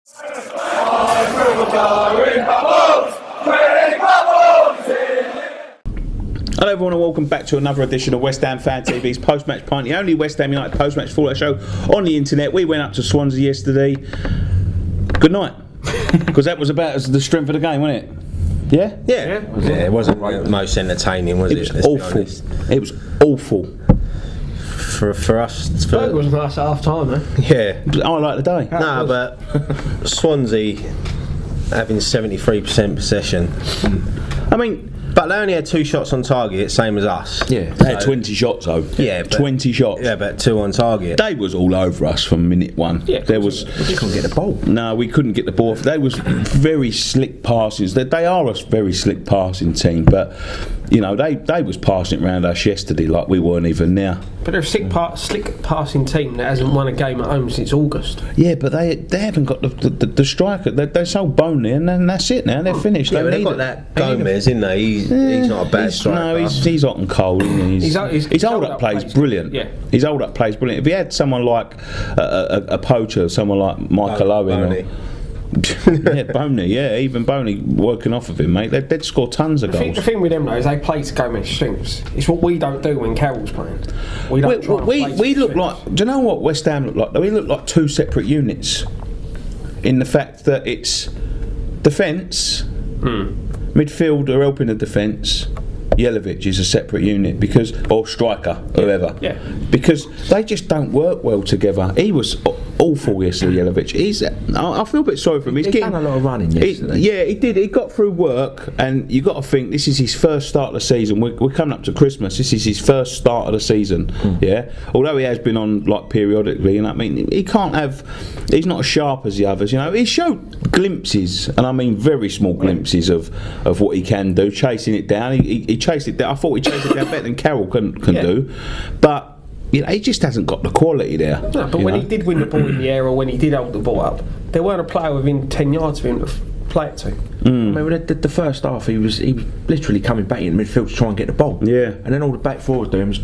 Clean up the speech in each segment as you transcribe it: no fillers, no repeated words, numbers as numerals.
Hello everyone and welcome back to another edition of West Ham Fan TV's Post Match Pint, the only West Ham United post match fallout show on the internet. We went up to Swansea yesterday. Good night, because that was about the strength of the game, wasn't it? Yeah? Yeah. It wasn't the most entertaining, was it? It was awful. It was awful. For us. It was nice at half time, though. Yeah. I like the day. No, but Swansea having 73% possession. I mean, but they only had 2 shots on target, same as us. yeah, they had 20 shots though. Yeah, but, 20 shots. Yeah, but 2 on target. They was all over us from minute one. Yeah, there was. We just couldn't get the ball. No, we couldn't get the ball. They was very slick passes. They are a very slick passing team, but you know they was passing it around us yesterday like we weren't even there. But they're a slick passing team that hasn't won a game at home since August. Yeah, but they haven't got the striker. They're so bony, and then that's it. Now they're finished. Yeah, they they've got that Gomez, isn't they? He's not a bad striker. No, he's hot and cold. Isn't he? His hold up plays brilliant. Yeah. His hold up plays brilliant. If he had someone like a poacher, someone like Michael Owen. Yeah, Boney, yeah, even Boney working off of him, mate. They'd score tons of goals. The thing with them though is they play to Gomez's strengths. It's what we don't do when Carroll's playing. We don't try and play we to look strengths. like. Do you know what West Ham look like? We look like 2 separate units. In the fact that it's defence, midfield are helping the defence. Yelovich is a separate unit or striker, whoever. Yeah. Because they just don't work well together. He was awful yesterday, Yelovich. I feel a bit sorry for him. He's done a lot of running yesterday. Yeah, he did. He got through work, and you got to think this is his first start of the season. We're coming up to Christmas. This is his first start of the season. Yeah. Although he has been on like periodically, and I mean, he can't have. He's not as sharp as the others. You know, he showed glimpses, and I mean very small glimpses of what he can do, chasing it down. He chased it down. I thought he chased it down better than Carroll can do, but. You know, he just hasn't got the quality there. No, but when he did win the ball in the air or when he did hold the ball up, there weren't a player within 10 yards of him to play it to. I mean, the first half, he was literally coming back in midfield to try and get the ball. Yeah. And then all the back forwards doing was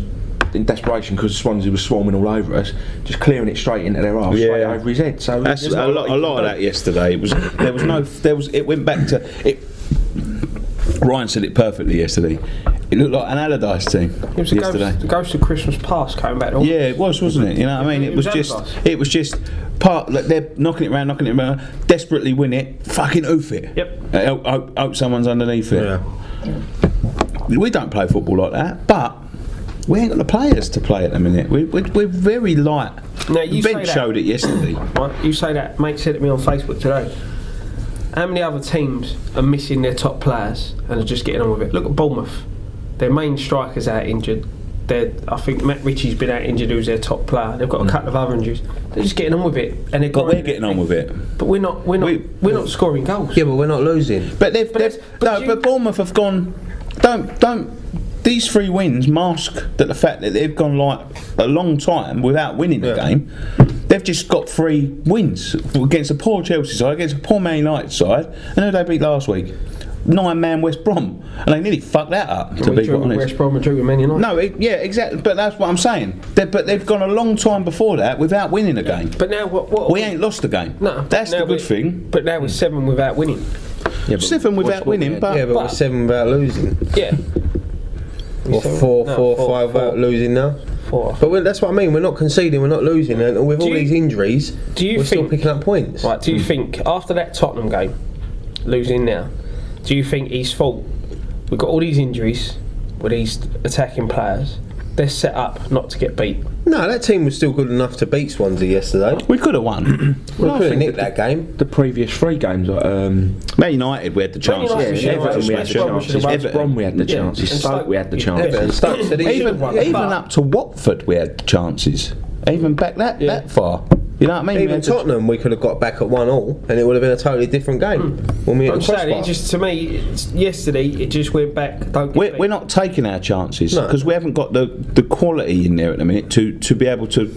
in desperation because Swansea was swarming all over us, just clearing it straight into their half, straight over his head. So that's a lot of that yesterday. It went back to it. Ryan said it perfectly yesterday. It looked like an Allardyce team It was yesterday. the ghost of Christmas past coming back. Yeah, it was, wasn't it? You know what I mean? It was just part. Like they're knocking it around, desperately win it, fucking oof it. Yep. Hope someone's underneath it. Yeah. We don't play football like that, but we ain't got the players to play at the minute. We're very light. Now, you Ben say showed it yesterday. Right, you say that. Mate said it to me on Facebook today. How many other teams are missing their top players and are just getting on with it? Look at Bournemouth. Their main striker's out injured. I think Matt Ritchie's been out injured, who's their top player. They've got a couple of other injuries. They're just getting on with it, and But we're getting on with it. But we're not scoring goals. Yeah, but we're not losing. But but Bournemouth have gone. Don't. These 3 wins mask the fact that they've gone like a long time without winning a game. They've just got 3 wins against a poor Chelsea side, against a poor Man United side, and who they beat last week? 9-man West Brom, and they nearly fucked that up. To be honest, West Brom and drew with Man United. No, exactly. But that's what I'm saying. But they've gone a long time before that without winning a game. But now what we ain't lost a game. No, that's the good thing. But now we're 7 without winning. Yeah, 7 without winning, but we're 7 without losing. Yeah. Or 4, 5 without losing now. 4. But that's what I mean. We're not conceding. We're not losing, and with all these injuries, we're still picking up points. Right? Do you think after that Tottenham game, losing now, do you think he's fault? We've got all these injuries with these attacking players. They're set up not to get beat. No, that team was still good enough to beat Swansea yesterday. we could have won. We could have nicked that game. The previous 3 games, Man United, we had the chances. Everton, we had the chances. West Brom, we had the chances. And Stoke, we had the chances. Everton, Stoke said he should have won. Even up to Watford, we had chances. Even back that far. You know what I mean? Even Tottenham, we could have got back at 1-1, and it would have been a totally different game. When we I'm saying it just to me, yesterday it just went back. We're not taking our chances because we haven't got the quality in there at the minute to be able to,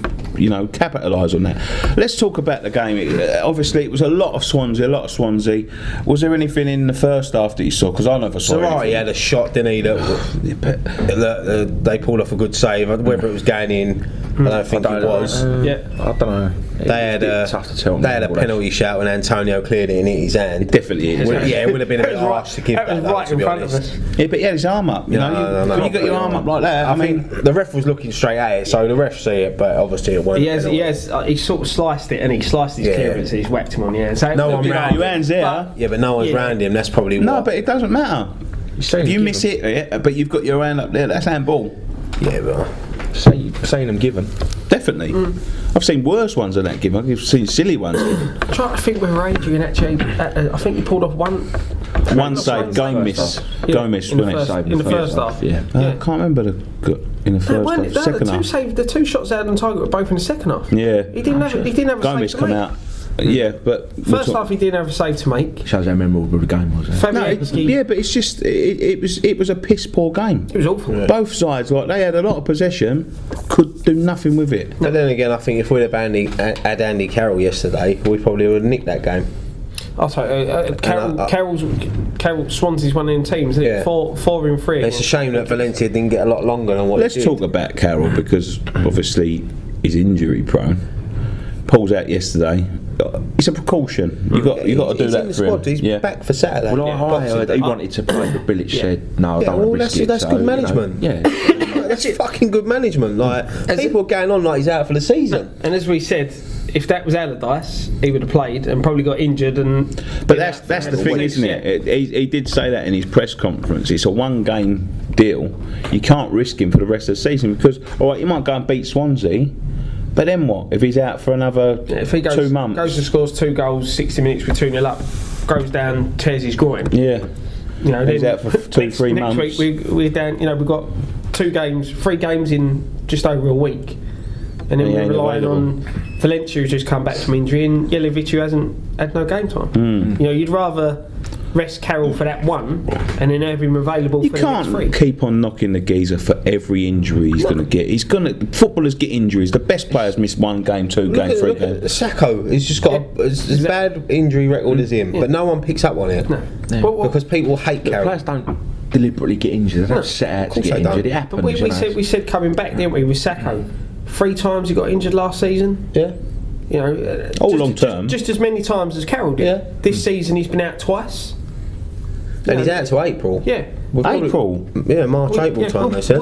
capitalise on that. Let's talk about the game. Obviously, it was a lot of Swansea. Was there anything in the first half that you saw? Because I never saw anything. He had a shot, didn't he? That they pulled off a good save. Whether it was going in, I don't think it was. I don't know. They had a penalty shout when Antonio cleared it and hit his hand. It definitely is. It would have been a bit harsh to give that. That was right in front of us. Yeah, but he had his arm up. You know, when you got your arm up like that. I mean, the ref was looking straight at it, so the ref see it, but obviously it wasn't. He sort of sliced it, and he sliced his clearance, and he's whacked him on the hand. So no one round your hands there. But no one's round him. That's probably no, but it doesn't matter. If you miss it, but you've got your hand up there, that's handball. Yeah, but saying them given. Definitely. I've seen worse ones than that given. I've seen silly ones given. I'm trying to think with Adrian actually. I think he pulled off one save. Gomez. Gomez in the first half. Yeah. I can't remember in the first half. Second half. The two shots out on target were both in the second half. Yeah. He didn't have a Gomez save to make. out. Yeah, but first half he didn't have a save to make. Shows how memorable the game was. Yeah, but it's just it was a piss poor game. It was awful. Yeah. Both sides, like they had a lot of possession, could do nothing with it. But then again, I think if we'd have had Andy Carroll yesterday, we probably would have nicked that game. I'll tell you, Carroll Swansea's one of them teams, isn't it? 4 in 3. It's a shame that Valencia didn't get a lot longer than what Let's it did. talk about Carroll because obviously he's injury prone. Pulls out yesterday. It's a precaution. You got to do that for him. He's back for Saturday. Well, I heard he wanted to play, but Bilic said no. I don't want to risk it. That's good management. That's fucking good management. Like people are going on like he's out for the season. And as we said, if that was Allardyce, he would have played and probably got injured. But that's the thing, isn't it? He did say that in his press conference. It's a one-game deal. You can't risk him for the rest of the season because, all right, you might go and beat Swansea. But then what? If he's out for another 2 months? Goes and scores 2 goals, 60 minutes with 2-0 up, goes down, tears his groin. Yeah. You know, he's out for 2-3 months. Next week we're down. You know, we've got 3 games in just over a week, and then we're relying on Valencia who's just come back from injury and Jelic who hasn't had no game time. You know, you'd rather rest Carroll for that one and then have him available for the next 3. You can't keep on knocking the geezer for every injury he's going to get. Footballers get injuries. The best players miss 1 game, 2 games, 3 games. Sacco, he's just got as bad injury record as him, but no one picks up on it. No. Because people hate Carroll. Players don't deliberately get injured. They don't set out to get injured. It happens. But we said coming back, didn't we, with Sacco? 3 times he got injured last season. Yeah. You know, long term. Just as many times as Carroll did. Yeah. This season he's been out twice. And he's out to April. Yeah. April? Yeah, March, April time, they said.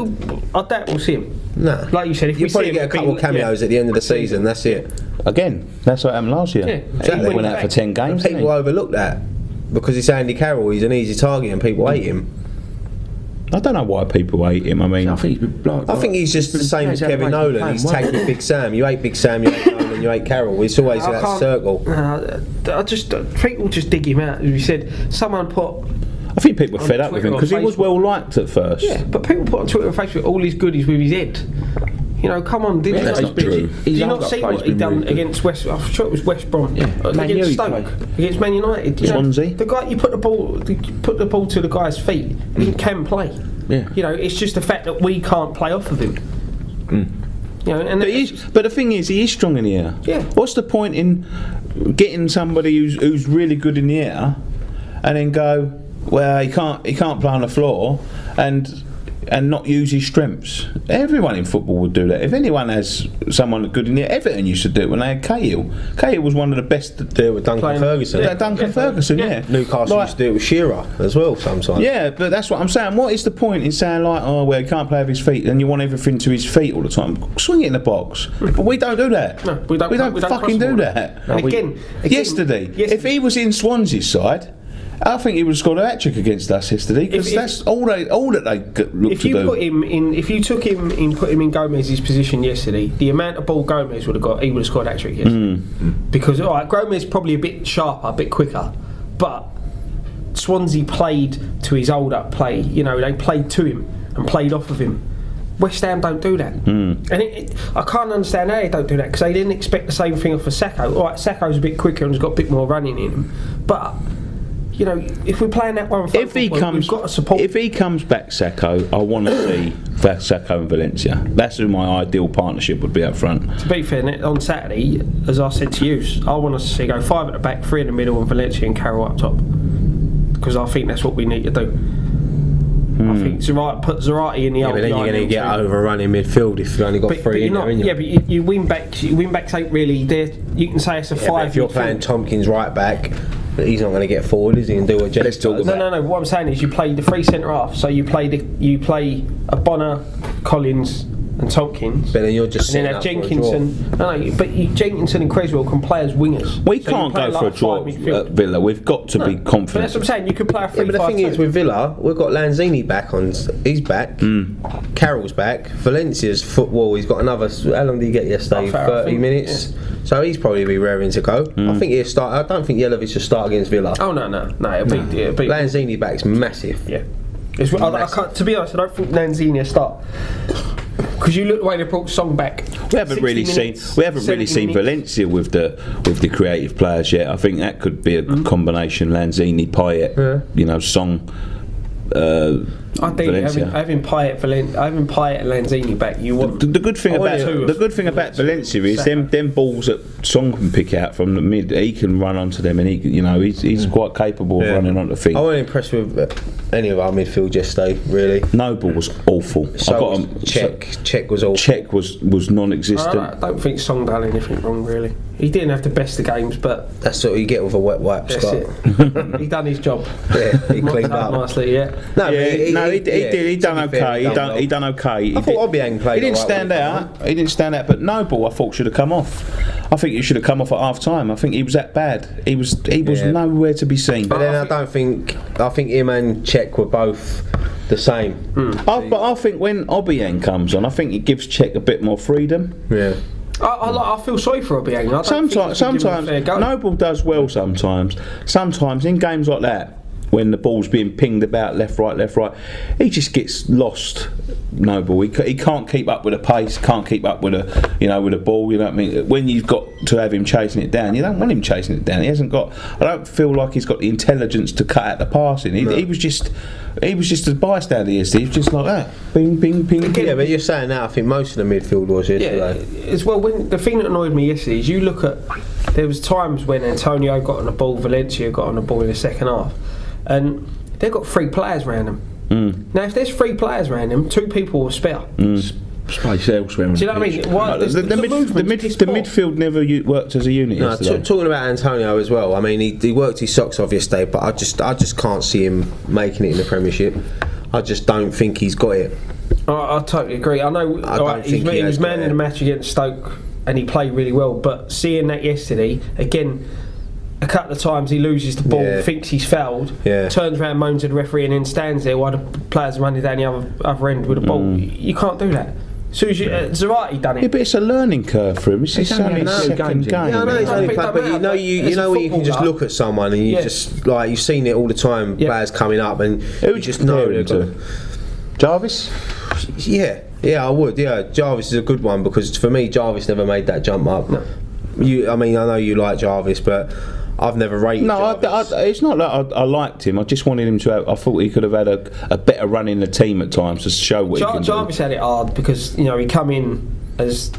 I doubt we'll see him. No. Like you said, if you we probably see him, get a couple of cameos at the end of the season, that's it. Again, that's what happened last year. Yeah, exactly. He went out for 10 games. People overlook that because it's Andy Carroll, he's an easy target and people hate him. I don't know why people hate him. I mean, I think he's just the same as Kevin Nolan. He's tagging Big Sam. You hate Big Sam, you hate Nolan, you hate Carroll. It's always that circle. People just dig him out. As we said, someone put. I think people were fed up with him because he was well liked at first. Yeah, but people put on Twitter and Facebook all his goodies with his head. You know, come on, that's not true. Did you not see what he done against West? I'm sure it was West Brom against Stoke, against Man United. Swansea. The guy, you put the ball to the guy's feet. He can play. Yeah. You know, it's just the fact that we can't play off of him. You know, and but the thing is, he is strong in the air. Yeah. What's the point in getting somebody who's really good in the air, and then go, well, he can't play on the floor, and not use his strengths? Everyone in football would do that. If anyone has someone good in the air, Everton used to do it when they had Cahill. Cahill was one of the best there with Duncan Ferguson. Ferguson, yeah. Newcastle used to do it with Shearer as well sometimes. Yeah, but that's what I'm saying. What is the point in saying like, oh well, he can't play with his feet, and you want everything to his feet all the time? Swing it in the box. But we don't do that. No, we don't fucking do that. And again, yesterday, if he was in Swansea's side, I think he would have scored a hat-trick against us yesterday because that's all that they look to do. If you took him in, put him in Gomez's position yesterday, the amount of ball Gomez would have got, he would have scored a hat-trick yesterday. Because all right, Gomez probably a bit sharper, a bit quicker, but Swansea played to his hold-up play. You know, they played to him and played off of him. West Ham don't do that, and I can't understand how they don't do that because they didn't expect the same thing off of Sacco. All right, Sacco's a bit quicker and has got a bit more running in him, but. You know, if we're playing that one, we've got to support. If he comes back, Sacco, I want to see Sacco and Valencia. That's who my ideal partnership would be up front. To be fair, on Saturday, as I said to you, I want us to see go 5 at the back, 3 in the middle, and Valencia and Carroll up top, because I think that's what we need to do. I think put Zarate in the old. But then you're going to get overrun in midfield if you've only got three in there, ain't you? Yeah, but you win backs. Win backs ain't really there. You can say it's a 5. If you're playing Tompkins right back, he's not going to get forward, is he? And do what Jess does. No. What I'm saying is, you play the 3 centre half. So you play a Bonner, Collins, and Tompkins. But then you're just and then have Jenkinson. But Jenkinson and Creswell can play as wingers. We can't go for a draw at Villa. We've got to be confident. But that's what I'm saying. You could play a 3-5-2. But the thing is, with Villa, we've got Lanzini back on. He's back. Carroll's back. Valencia's football. He's got another. How long did he get yesterday? 30 minutes. Yeah. So he's probably be raring to go. I think he'll start. I don't think Yelovich should start against Villa. Oh no. It'll be Lanzini back's massive. Yeah. I can't, to be honest, I don't think Lanzini will start. Because you look the way they brought Song back. We haven't really seen Valencia with the creative players yet. I think that could be a combination Lanzini, Payet, Song. Ideally, having Payet and Lanzini back, you want the good thing about Valencia is them balls that Song can pick out from the mid. He can run onto them, and he's quite capable of running onto things. I wasn't impressed with any of our midfield yesterday. Really, Noble was awful. So Czech was awful. Czech was non-existent. I don't think Song done anything wrong really. He didn't have the best of games, but that's what you get with a wet wipe, Scott. He done his job. Yeah, he cleaned up nicely. Yeah. He did. He done okay. He done okay. I thought Obiang played. He didn't stand out. But Noble, I thought, should have come off. I think he should have come off at half time. I think he was that bad. He was nowhere to be seen. But then I think him and Czech were both the same. But I think when Obiang comes on, I think it gives Czech a bit more freedom. Yeah. I feel sorry for Obiang. Sometimes Noble does well. Sometimes in games like that, when the ball's being pinged about left, right, he just gets lost. Noble, he can't keep up with the pace, can't keep up with the ball. You know what I mean? When you've got to have him chasing it down, you don't want him chasing it down. He hasn't got. I don't feel like he's got the intelligence to cut out the passing. He was just a bystander yesterday. He was just like that, bing, bing, ping. Yeah, but you're saying that. I think most of the midfield was yesterday. Yeah, as well. When the thing that annoyed me yesterday is you look at. There was times when Antonio got on the ball, Valencia got on the ball in the second half, and they've got 3 players around them. Now, if there's 3 players around them, 2 people will spare. Space elsewhere. Do you know what I mean? The midfield never worked as a unit. Talking about Antonio as well. I mean, he worked his socks off yesterday, but I just can't see him making it in the Premiership. I just don't think he's got it. I totally agree. I know he was man in the match against Stoke, and he played really well. But seeing that yesterday again. A couple of times he loses the ball, thinks he's fouled, turns around, moans at the referee, and then stands there while the players are running down the other end with the ball. You can't do that. So Zarate done it. Yeah, but it's a learning curve for him. It's only his second game. Yeah, I know he's only played, but you know when you can just look at someone and you just like you've seen it all the time. Players coming up and you just know they're good. Jarvis. Yeah, I would. Yeah, Jarvis is a good one because for me, Jarvis never made that jump up. No. I know you like Jarvis, but I've never rated Jarvis. It's not that I liked him. I just wanted him to have. I thought he could have had a better run in the team at times to show what he can do. Jarvis had it hard because he come in as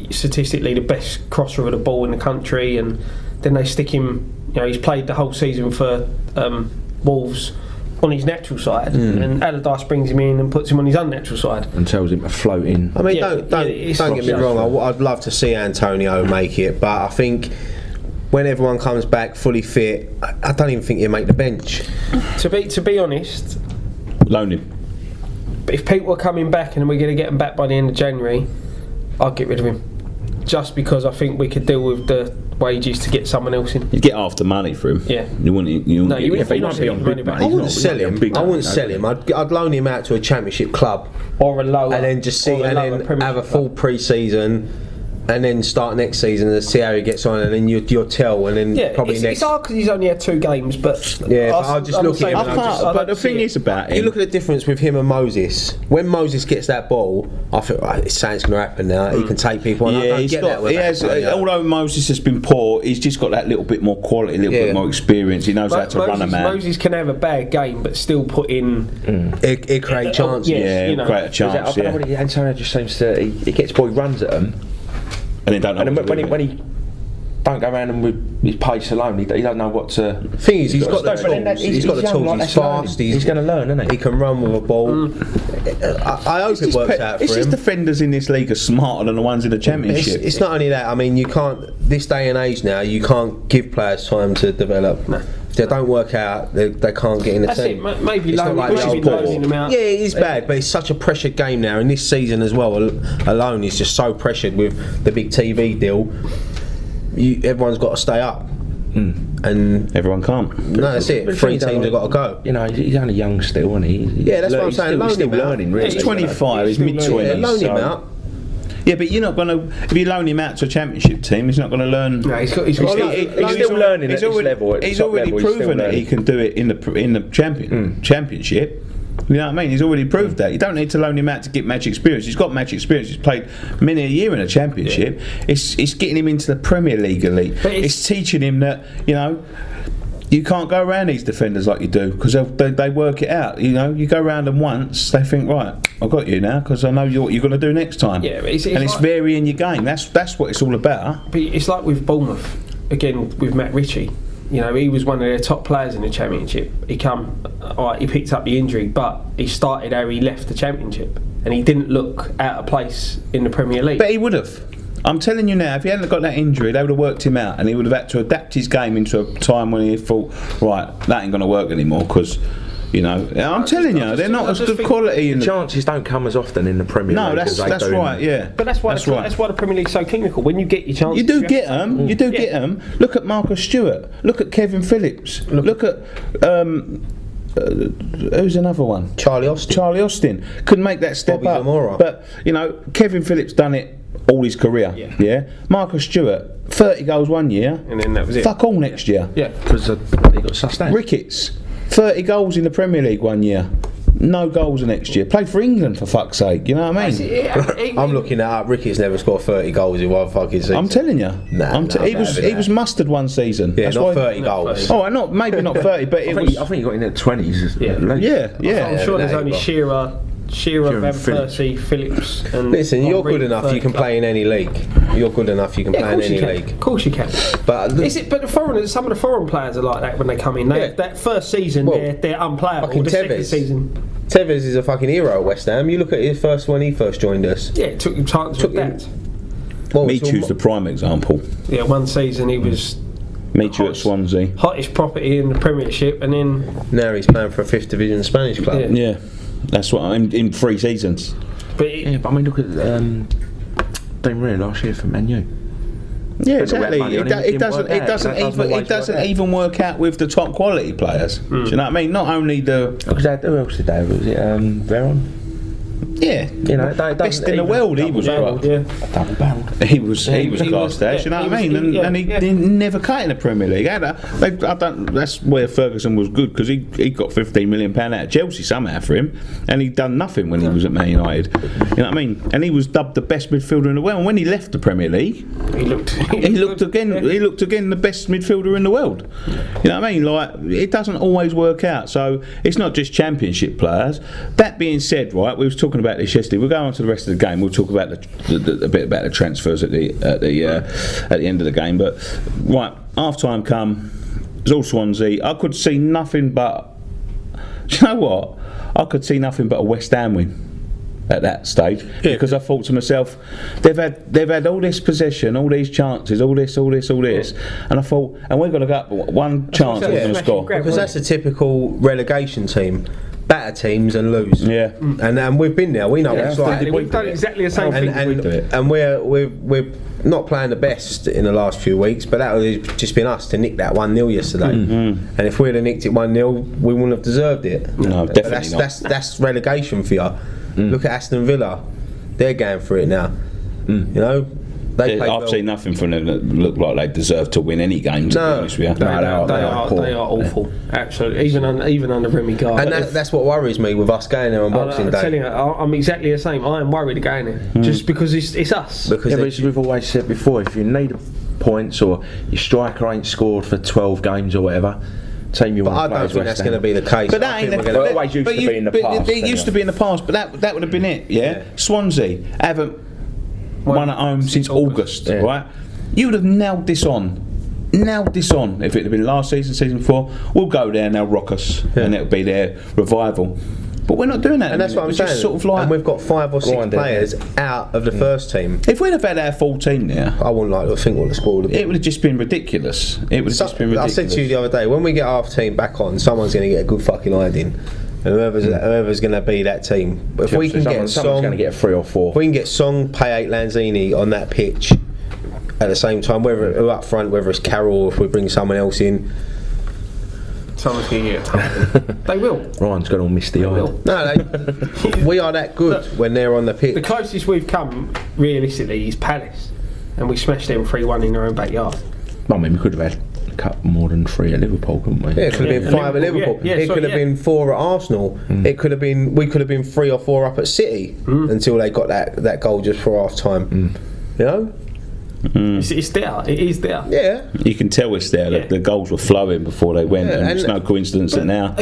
statistically the best crosser of the ball in the country, and then they stick him. He's played the whole season for Wolves on his natural side, and Allardyce brings him in and puts him on his unnatural side and tells him to float in. I mean, don't get me wrong. I'd love to see Antonio make it, but I think when everyone comes back fully fit, I don't even think he'll make the bench. To be honest, loan him. If people are coming back and we're going to get them back by the end of January, I'd get rid of him. Just because I think we could deal with the wages to get someone else in. You'd get half the money for him. Yeah. You wouldn't be on money. I wouldn't sell him. I'd loan him out to a championship club or a lower, and then just see and then have a full pre-season. And then start next season and see how he gets on, and then you'll tell, and then probably it's hard because he's only had 2 games, but I'll just look at him. But the thing is about him, you look at the difference with him and Moses. When Moses gets that ball, I feel it's something's going to happen now. He can take people. And I don't get that. Although Moses has been poor, he's just got that little bit more quality, a little bit more experience. He knows how to run a man. Moses can have a bad game, but still put in. It create chances. Create a chance. Antonio just seems to he gets the ball, he runs at them. And then don't know when don't go around and with his pace alone. He don't know what to. Thing is, he's got the tools. He's got the tools. Like, He's fast. He's going to learn, isn't he? He can run with a ball. I hope it works out for It's him. just defenders in this league are smarter than the ones in the Championship. It's not only that. I mean, you can't. This day and age now, you can't give players time to develop. No. If they don't work out, they can't get in the team. That's it. Maybe It's not like loaning them out. Yeah, it is bad, but it's such a pressured game now. And this season as well, alone, is just so pressured with the big TV deal. Everyone's got to stay up. And everyone can't. No, that's it. 3 teams have got to go. You know, he's only young still, isn't he? Yeah, that's what I'm saying. He's still loan him out. learning, really. He's 25. He's mid-20s. Yeah, loan him out. Yeah, but you're not going to. If you loan him out to a Championship team, he's not going to learn. No, he's still learning at this level. He's already proven that he can do it in the Championship. You know what I mean? He's already proved that. You don't need to loan him out to get match experience. He's got match experience. He's played many a year in a Championship. Yeah. It's getting him into the Premier League elite. It's teaching him that, you know, you can't go around these defenders like you do, because they work it out. You know, you go around them once, they think, right, I've got you now because I know what you're going to do next time. Yeah, but it's like, varying your game. That's what it's all about. But it's like with Bournemouth again with Matt Ritchie. You know, he was one of their top players in the Championship. He picked up the injury, but he started how he left the Championship, and he didn't look out of place in the Premier League. But he would have. I'm telling you now, if he hadn't got that injury, they would have worked him out, and he would have had to adapt his game into a time when he thought, right, that ain't going to work anymore, because, you know, I'm telling you, they're not as good quality. The chances don't come as often in the Premier League. No, that's right, yeah. But that's why the Premier League's so clinical. When you get your chances, you do get them. You do get them. Look at Marcus Stewart. Look at Kevin Phillips. Look at who's another one? Charlie Austin couldn't make that step Bobby up. Zamora. But you know, Kevin Phillips done it all his career. Yeah. Marcus Stewart, 30 goals one year, and then that was it. Fuck all next year. Yeah, because he got sustained. Ricketts, 30 goals in the Premier League one year. No goals the next year. Played for England, for fuck's sake. You know what I mean? I'm looking that up. Ricketts never scored 30 goals in one fucking season. I'm telling you. He was mustard one season. Yeah, that's not why 30 goals. Oh, maybe not 30, but I think he got in the 20s. Yeah. I'm sure there's only Shearer, Van Persie, Phillips, and listen, you're good enough. You can play in any league. You're good enough. You can play in any league. Of course you can. But the foreigners, some of the foreign players are like that when they come in. That first season, they're unplayable. The second season, Tevez is a fucking hero at West Ham. You look at his first when he first joined us. Yeah, it took him time to adapt. Michu's the prime example. Yeah, one season he was. Michu at Swansea, hottest property in the Premiership, and then now he's playing for a 5th Division Spanish club. Yeah. That's what I'm in 3 seasons. But I mean, look at Di Maria last year for Man U. Yeah, exactly. It doesn't even work out with the top quality players. Do you know what I mean? Not only the. Who else did they have? Was it Veron? Yeah, you know, best in the world. He was right. Double barreled. He was class there. You know what I mean? And he never cut in the Premier League. That's where Ferguson was good, because he got £15 million out of Chelsea somehow for him, and he'd done nothing when he was at Man United. You know what I mean? And he was dubbed the best midfielder in the world. And when he left the Premier League, he looked again the best midfielder in the world. You know what I mean? Like, it doesn't always work out. So it's not just Championship players. That being said, right, we was talking about this yesterday. We'll go on to the rest of the game. We'll talk about a bit about the transfers at the end of the game. But right, half time come. It's all Swansea. I could see nothing but. Do you know what? I could see nothing but a West Ham win at that stage, because I thought to myself, they've had all this possession, all these chances, all this, and I thought, and we've got to go up one chance we're going to score, because that's a typical relegation team. Batter teams and lose. Yeah, and we've been there. We know what it's like. We've done exactly the same thing. And we're not playing the best in the last few weeks, but that would have just been us to nick that 1-0 yesterday. And if we'd have nicked it 1-0, we wouldn't have deserved it. No, definitely not. That's relegation for you. Look at Aston Villa; they're going for it now. You know. I've seen nothing from them that look like they deserve to win any games. To be honest with you. They are awful. Absolutely, even under Remy Gard. And that's what worries me with us going there on Boxing Day. I'm telling you, I'm exactly the same. I am worried going there just because it's us. Because as we've always said before, if you need points or your striker ain't scored for 12 games or whatever. Team you want to play. I don't think that's going to be the case. But that ain't always used to be in the past. It used to be in the past, but that would have been it. Yeah. Swansea haven't won at home since August, right? you would have nailed this on if it had been last season 4. We'll go there and they'll rock us, and it'll be their revival. But we're not doing that, and that's what I'm saying. Just sort of like, and we've got 5 or 6 players out of the first team. if we'd have had our full team there, I wouldn't like to think what the score would have been. it would have just been ridiculous. I said to you the other day, when we get our team back on, someone's going to get a good fucking hiding. And whoever's going to be that team. If we can get someone's going to get 3 or 4. If we can get Song, Payet, Lanzini on that pitch at the same time, whether up front, whether it's Carroll or if we bring someone else in. Someone's going to get time. They will. Ryan's got all misty eyed. No, we are that good when they're on the pitch. The closest we've come, realistically, is Palace. And we smashed them 3-1 in their own backyard. I mean, we could have had a couple more than 3 at Liverpool, couldn't we? Yeah, it could have been 5 at Liverpool. It could have been 4 at Arsenal. It could have been. We could have been 3 or 4 up at City until they got that goal just for half time. You know. It's there. It is there. Yeah. You can tell it's there. The goals were flowing before they went, and it's no coincidence that now,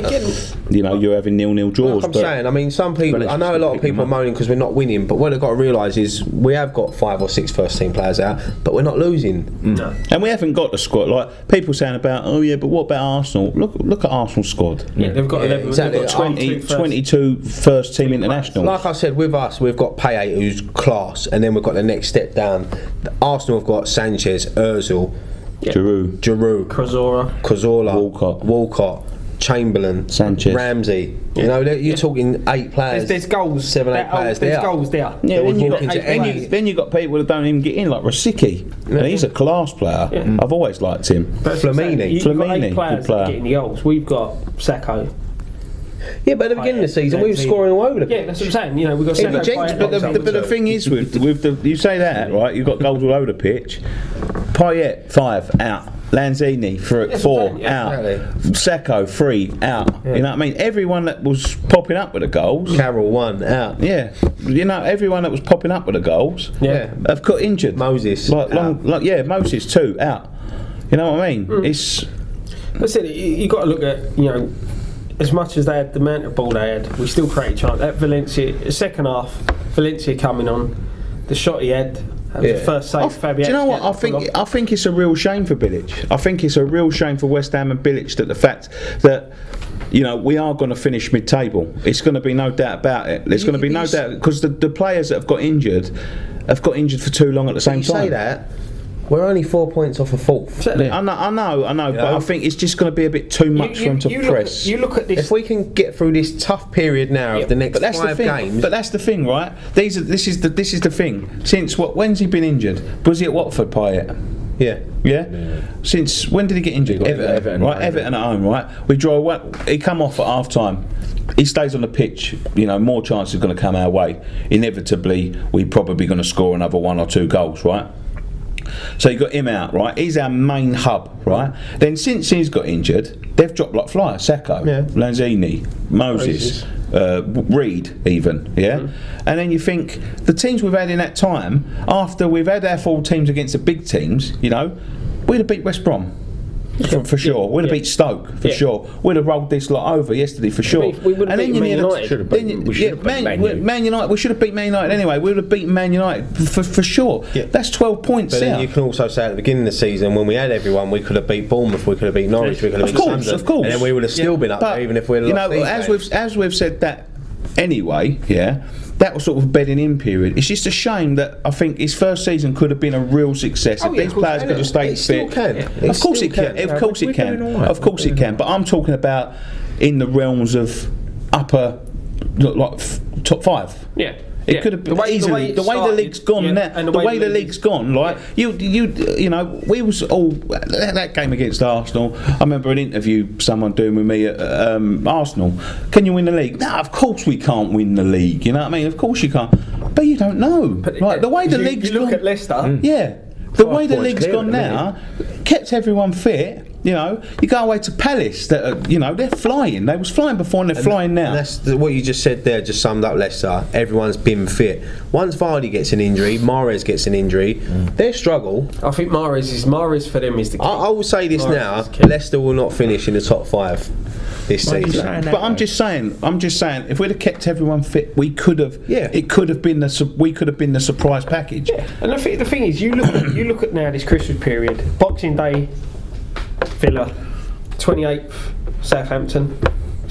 you're having 0-0 draws. Like I'm saying, I mean, some people. I know a lot of people are moaning because we're not winning, but what they've got to realise is we have got 5 or 6 first team players out, but we're not losing. No. And we haven't got the squad. Like people saying about, but what about Arsenal? Look at Arsenal's squad. Yeah, they've got 11. Exactly. They've got 22 first team internationals. Like I said, with us, we've got Payet, who's class, and then we've got the next step down. Arsenal have got Sanchez, Ozil, Giroud, Cazorla, Walcott, Chamberlain, Sanchez, Ramsey. You know, you're talking 8 players. There's goals. 7, 8 players there. There's goals there. Yeah, then you got people that don't even get in, like Rosicky. And he's a class player. Yeah. I've always liked him. Flamini. You've got 8 players that get in the goals. We've got Sacco. Yeah, but at the beginning of the season, we were scoring all over the place. Yeah, that's what I'm saying. You know, we've got but the thing is, with the you say that, right? You've got goals all over the pitch. Payet 5 out. Lanzini 4 out. Sacco 3 out. Yeah. You know what I mean? Everyone that was popping up with the goals. Carroll 1 out. Yeah. You know, everyone that was popping up with the goals. Yeah. Have got injured. Moses. Moses 2 out. You know what I mean? It's. I said you got to look at as much as they had the amount of ball they had, we still created chance. At Valencia, second half, Valencia coming on, the shot he had. That was the first save. Do you know what? I think it's a real shame for Bilic. I think it's a real shame for West Ham and Bilic that the fact that we are going to finish mid-table. It's going to be no doubt about it. There's going to be no doubt because the players that have got injured for too long at the same time. You say that. We're only 4 points off a 4th. I know, but I think it's just going to be a bit too much for him to press. You look at this. If we can get through this tough period now of the next 5 games. But that's the thing, right? This is the thing. Since when's he been injured? Was he at Watford, Payet? Yeah. Since when did he get injured? Everton, right? Everton at home, right? We draw. He come off at half time. He stays on the pitch. More chances are going to come our way. Inevitably, we're probably going to score another 1 or 2 goals, right? So you got him out, right? He's our main hub, right? Then since he's got injured, they've dropped like flies. Sacco, Lanzini, Moses, Reed, even, and then you think the teams we've had in that time, after we've had our full teams against the big teams, we'd have beat West Brom. For sure, we'd have beat Stoke for sure. We'd have rolled this lot over yesterday for sure. We would have beat Man United. Man United. We should have beat Man United anyway. We would have beaten Man United for sure. Yeah. That's 12 points. But then you can also say at the beginning of the season when we had everyone, we could have beat Bournemouth, we could have beat Norwich, we could have beat Sunderland, of course, and then we would have still been up there even if we'd lost. As we've said that anyway, that was sort of a bedding in period. It's just a shame that I think his first season could have been a real success if these players could have stayed fit. Of course it can. Of course it can. Of course it can. But I'm talking about in the realms of upper, top 5. Yeah. It could have been easily. The way the league's gone now, and the way the league's gone, like we was all that game against Arsenal. I remember an interview someone doing with me at Arsenal. Can you win the league? No, of course we can't win the league. You know what I mean? Of course you can't. But you don't know. Like the way the league's gone. Look at Leicester. The way the league's gone now, kept everyone fit. You know, you go away to Palace. That they're flying. They was flying before, and they're flying now. And that's what you just said there. Just summed up Leicester. Everyone's been fit. Once Vardy gets an injury, Mahrez gets an injury, their struggle. I think Mahrez for them is the key. I will say this now: Leicester will not finish in the top 5 this season. But I'm just saying, if we'd have kept everyone fit, we could have. Yeah. It could have been the surprise package. Yeah. And the thing is, you look at now this Christmas period, Boxing Day, Villa, 28th, Southampton,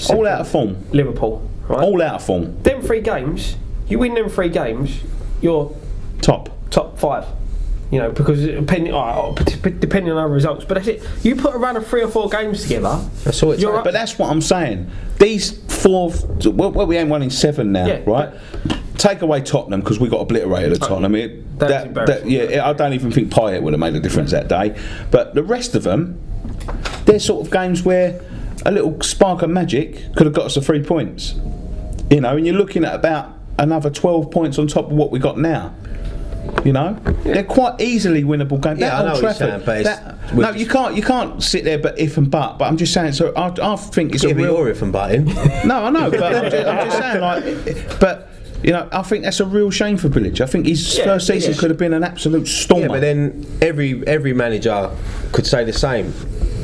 all out of form. Liverpool, right? All out of form. Them 3 games, you win them 3 games, you're top 5. You know, because depending on our results, but that's it. You put a run of 3 or 4 games together. That's all. But that's what I'm saying. These 4, we ain't won in 7 now, right? Take away Tottenham because we got obliterated at Tottenham. I don't even think Payet would have made a difference that day. But the rest of them, they're sort of games where a little spark of magic could have got us the 3 points. You know, and you're looking at about another 12 points on top of what we got now. You know, they're quite easily winnable games. Yeah, I know what you're saying, but no, you can't sit there but if and but. But I'm just saying. So I think it's a real you're if and butting. No, I know, but I'm just saying, like, but. You know, I think that's a real shame for Bilic. I think his first season could have been an absolute stormer. Yeah, but then every manager could say the same.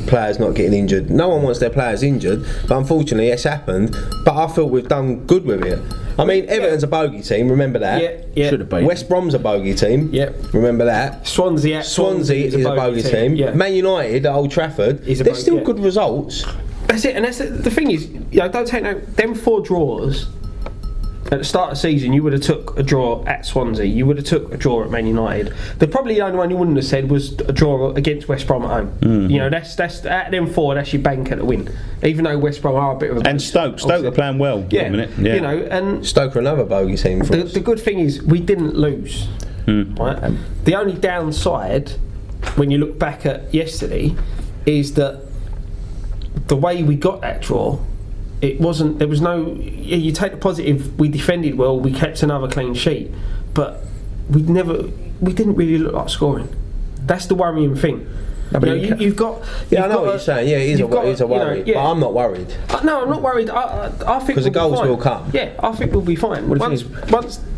Players not getting injured. No one wants their players injured, but unfortunately it's happened. But I feel we've done good with it. I mean, Everton's a bogey team, remember that? Yeah. Should have been. West Brom's a bogey team. Yep. Remember that? Swansea is a bogey team. Yeah. Man United at Old Trafford. They're still good results. That's it, and that's the thing is, don't take them 4 draws. At the start of the season, you would have took a draw at Swansea. You would have took a draw at Man United. Probably the only one you wouldn't have said was a draw against West Brom at home. You know, that's out of them 4. That's your bank at the win. Even though West Brom are a bit of a and Stoke are playing well. Yeah, a minute. Yeah. You know, and Stoke are another bogey team. For us. The good thing is we didn't lose. Right. The only downside, when you look back at yesterday, is that the way we got that draw. It wasn't. There was no. You take the positive. We defended well. We kept another clean sheet, but we didn't really look like scoring. That's the worrying thing. No, you've got. Yeah, I know what you're saying. Yeah, it is a worry. But I'm not worried. No, I'm not worried. I think because the goals will come. Yeah, I think we'll be fine. Once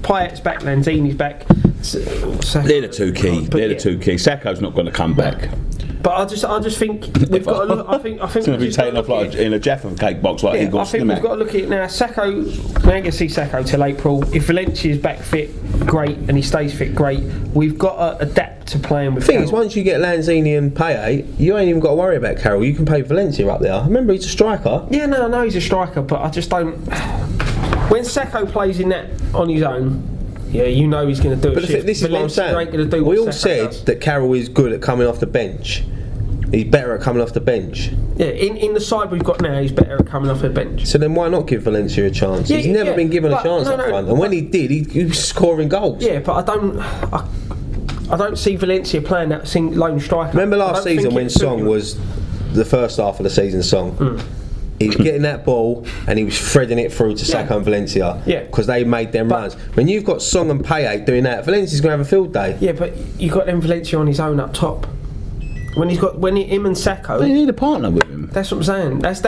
Payet's back, Lanzini's back. They're the 2 key. They're the 2 key. Sakho's not going to come back. But I just think we've got to look. I think it's going to be taken off like in a Jaffa cake box like Eagles. I think we've got to look at it now. Sakho, we ain't going to see Sakho till April. If Valencia's back fit, great, and he stays fit, great. We've got to adapt to playing with. The thing is, once you get Lanzini and Payet, you ain't even got to worry about Carroll. You can play Valencia up there. Remember, he's a striker. Yeah, no, I know he's a striker, but I just don't. When Sakho plays in that on his own. Yeah, you know he's going to do it. But this is what I'm saying. We all said that Carroll is good at coming off the bench. He's better at coming off the bench. Yeah, in the side we've got now, he's better at coming off the bench. So then why not give Valencia a chance? He's never been given a chance up front, and when he did, he was scoring goals. Yeah, but I don't see Valencia playing that lone striker. Remember last season when Song was the first half of the season? Song. He was getting that ball and he was threading it through to Sakho and Valencia because they made them runs. When you've got Song and Payet doing that, Valencia's going to have a field day. Yeah, but you've got them Valencia on his own up top. Him and Sakho, you need a partner with him. That's what I'm saying. That's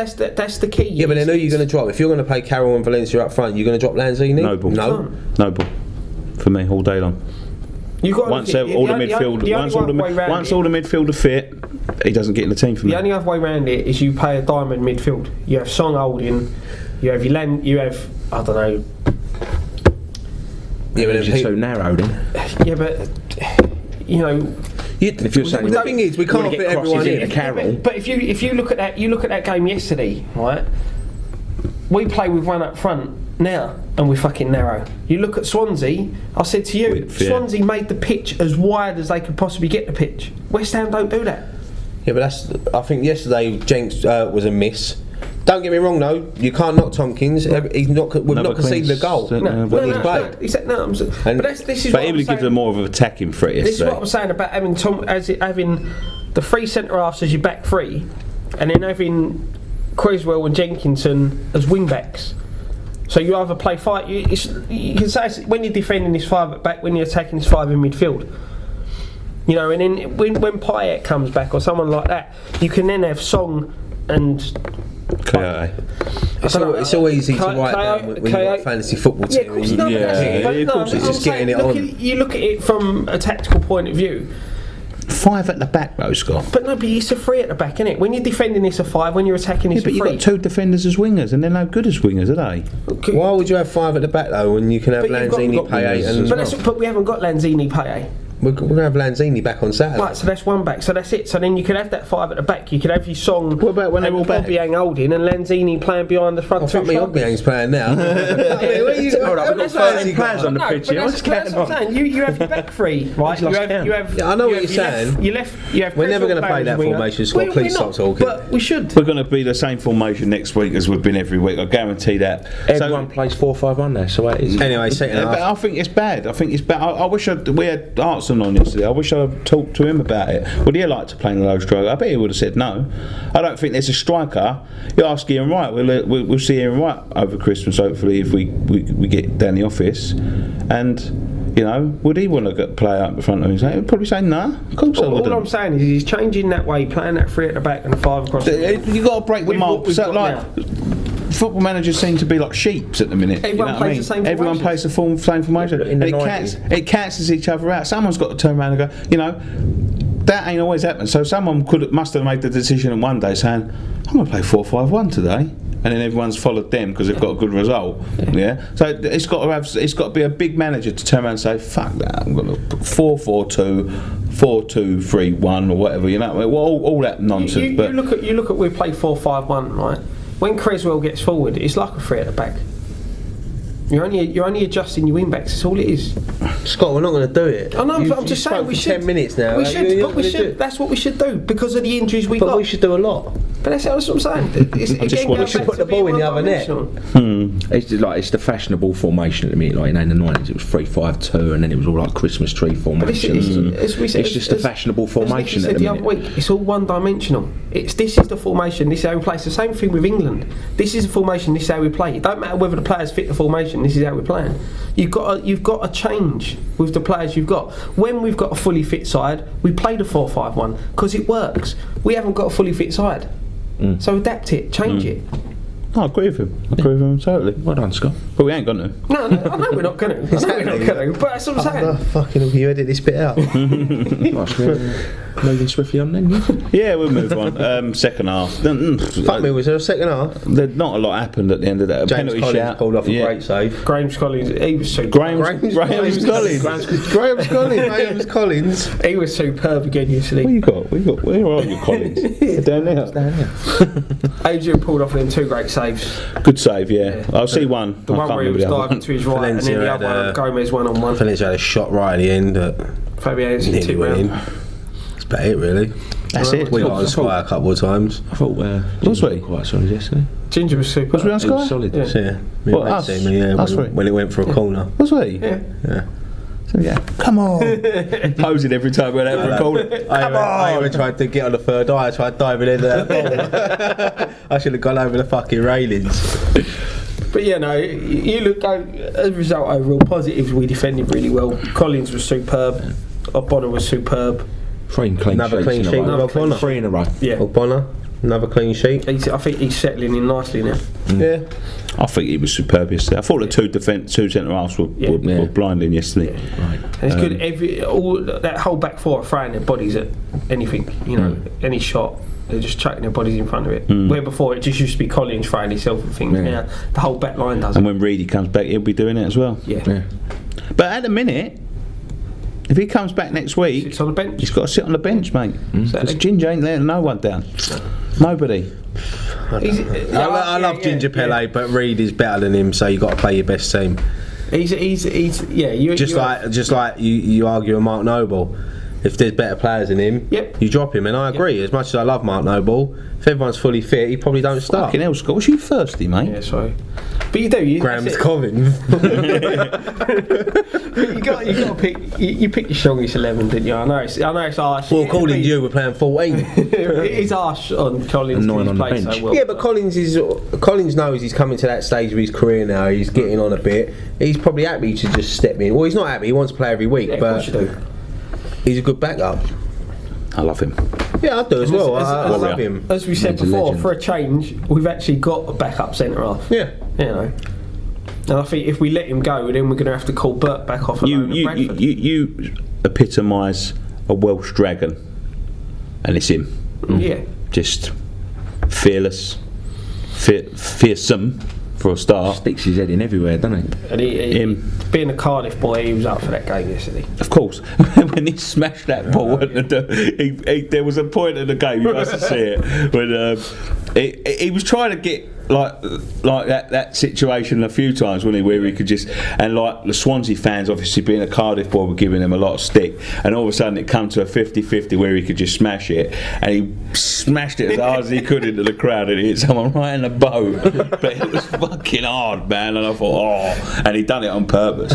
the key. Yeah, but then who are you going to drop? If you're going to play Carroll and Valencia up front, you're going to drop Lanzini? Noble. For me, all day long. Once all the midfield are fit, he doesn't get in the team for me. The only other way around it is you play a diamond midfield. You have Song holding, you have I don't know. Yeah, but you're so narrow then. Yeah, but you know. If you're saying the thing is, we can't fit everyone in. Carroll. But if you look at that game yesterday, right? We play with one up front now, and we're fucking narrow. You look at Swansea. I said to you, Swansea made the pitch as wide as they could possibly get the pitch. West Ham don't do that. Yeah, but I think yesterday Jenks was a miss. Don't get me wrong though, you can't knock Tompkins. We've not conceded the goal when he's played. But he would give them more of an attacking threat yesterday. This is what I'm saying about having having the 3 centre halves as your back 3, and then having Creswell and Jenkinson as wing backs. So you either play 5. You can say when you're defending this 5 at back, when you're attacking this 5 in midfield. You know, and then when Payet comes back or someone like that, you can then have Song and Coyote. It's so easy to write down when you've got a fantasy football team. Yeah, of course it's just getting it on. You look at it from a tactical point of view. 5 at the back, though, Scott. But no, but it's a 3 at the back, isn't it? When you're defending, it's a 5. When you're attacking, it's a 3. But you've got 2 defenders as wingers, and they're no good as wingers, are they? Why would you have 5 at the back though when you can have Lanzini, Payet, but we haven't got Lanzini, Payet. We're going to have Lanzini back on Saturday. Right, so that's 1 back. So that's it. So then you could have that 5 at the back. You could have your Song. What about when they're all back? Obiang holding and Lanzini playing behind the front. Fuck me, Obiang's playing now. Hold up, we've got 13 players on the pitch here. That's what I'm saying. You have your back 3, right? You have. I know what you're saying. You have. We're never going to play that formation, Scott. Please stop talking. But we should. We're going to be the same formation next week as we've been every week. I guarantee that. Everyone plays 4-5-1 there, so that is. Anyway, second half. I think it's bad. I wish we had Artson on yesterday. I wish I'd talked to him about it. Would he like to play in a low striker? I bet he would have said no. I don't think there's a striker. You ask Ian Wright. We'll see Ian Wright over Christmas, hopefully, if we get down the office. And, you know, would he want to play up in front of him? He'd probably say no. Of course I wouldn't. All I'm saying is he's changing that way, playing that 3 at the back and the 5 across the middle. You've got to break the mold. Football managers seem to be like sheeps at the minute. Everyone plays the same formation. Everyone plays the same formation. And it cancels each other out. Someone's got to turn around and go, you know, that ain't always happened. So someone must have made the decision on one day saying, I'm going to play 4-5-1 today. And then everyone's followed them because they've got a good result. Yeah. So it's got to be a big manager to turn around and say, fuck that, I'm going to put 4-4-2, 4-2-3-1 or whatever. You know, all that nonsense. You look at we play 4-5-1, right? When Creswell gets forward, it's like a 3 at the back. You're only adjusting your wing backs. That's all it is. Scott, we're not going to do it. I know. I'm just saying we should. 10 minutes now. We should. That's what we should do because of the injuries we got. But we should do a lot. But that's what I'm saying. We should put the ball in the other net. It's the fashionable formation at the minute. Like in the 90s, it was 3-5-2, and then it was all like Christmas tree formations. It's just the fashionable formation at the minute. The other week, it's all one-dimensional. This is the formation. This is how we play. It's the same thing with England. This is the formation. This is how we play. It don't matter whether the players fit the formation. This is how we're playing. You've got to change with the players you've got. When we've got a fully fit side, we play the 4-5-1 because it works. We haven't got a fully fit side. So adapt it, change it. I agree with him. Totally. Well done, Scott. But we ain't going to. No, I know we're not going to. But that's what I'm saying. Fucking, you edit this bit out. Moving swiftly on then, yeah, we'll move on. Second half. Fuck me, was there a second half? Not a lot happened at the end of that. James Collins shout. pulled off a great save. Graham's Collins, he was so Graham's Collins. He was superb again yesterday. What you got? Where are you, Collins? Down there. Adrian pulled off them 2 great saves. Good save, yeah. I'll see one. The one where he was diving to his right, Valencia and then the other one, Gomez 1-on-1. Valencia had a shot right at the end that Fabian's nearly went in. That's about it, really. That's it. We got on Sky a couple of times. I thought was we? Quite solid yesterday. Ginger was super. Was we on Sky? Was solid. Yeah. What, us? When it went for a corner. Was we? Yeah. So yeah, come on. Posing every time we went out for a corner. I even tried to get on the third eye. I tried diving into that ball. I should have gone over the fucking railings. But yeah, no, you look as a result overall positives. We defended really well. Collins was superb. O'Connor was superb. 3 clean Another clean sheet. O'Connor. 3 in a row. Yeah. O'Connor, another clean sheet. I think he's settling in nicely now. Yeah. I think he was superb yesterday. I thought the two centre halves were blinding yesterday. Yeah. Right. And it's good. That whole back 4 are throwing their bodies at anything. You know, any shot. They're just chucking their bodies in front of it. Where before it just used to be Collins throwing himself at things. Now the whole back line does and it. when Reedy comes back, he'll be doing it as well. Yeah. But at the minute, if he comes back next week, sits on the bench. He's got to sit on the bench, mate. Because Ginger ain't letting no one down. Nobody. I love Ginger Pele, but Reed is better than him, so you got to play your best team. He's just like you argue with Mark Noble. If there's better players than him, you drop him. And I agree. As much as I love Mark Noble, if everyone's fully fit, he probably don't start. Fucking hell, Scott, was you thirsty, mate? Yeah, sorry. But you do. Graham's Collins. You got to pick. You picked your strongest 11, didn't you? I know it's harsh. Well, according to you, we're playing 14. It is harsh on Collins. 9 on the bench. So well. Yeah, but Collins knows he's coming to that stage of his career now. He's getting on a bit. He's probably happy to just step in. Well, he's not happy. He wants to play every week. Yeah, but of course you do. He's a good backup. I love him. Yeah, I do as well. I love him. As we said before, for a change, we've actually got a backup centre half. Yeah. You know. And I think if we let him go, then we're going to have to call Burt back off alone at Bradford. You epitomise a Welsh dragon, and it's him. Yeah. Just fearless, fearsome for a start. Sticks his head in everywhere, doesn't he? And he being a Cardiff boy, he was up for that game yesterday. Of course, when he smashed that ball, there was a point in the game, you must see it, when he was trying to get like that situation a few times, wasn't he, where he could just, and like the Swansea fans, obviously being a Cardiff boy, were giving him a lot of stick, and all of a sudden it come to a 50-50 where he could just smash it, and he smashed it as hard as he could into the crowd, and he hit someone right in the bow. But it was fucking hard, man, and I thought, and he done it on purpose.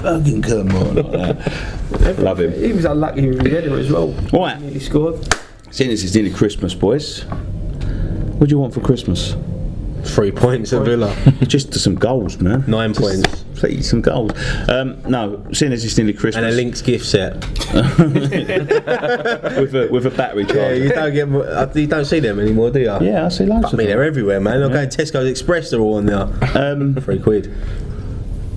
Fucking come on, like that. Love him. He was unlucky with his header as well. Right. He nearly scored. Seeing as it's nearly Christmas, boys, what do you want for Christmas? 3 points at Villa. Just some goals, man. 9 points. Please, some goals. No, seeing as it's nearly Christmas. And a Lynx gift set. with a battery charger. Yeah, you don't see them anymore, do you? Yeah, I see loads of them. They're everywhere, man. I'll go to Tesco's Express, they're all on there. £3.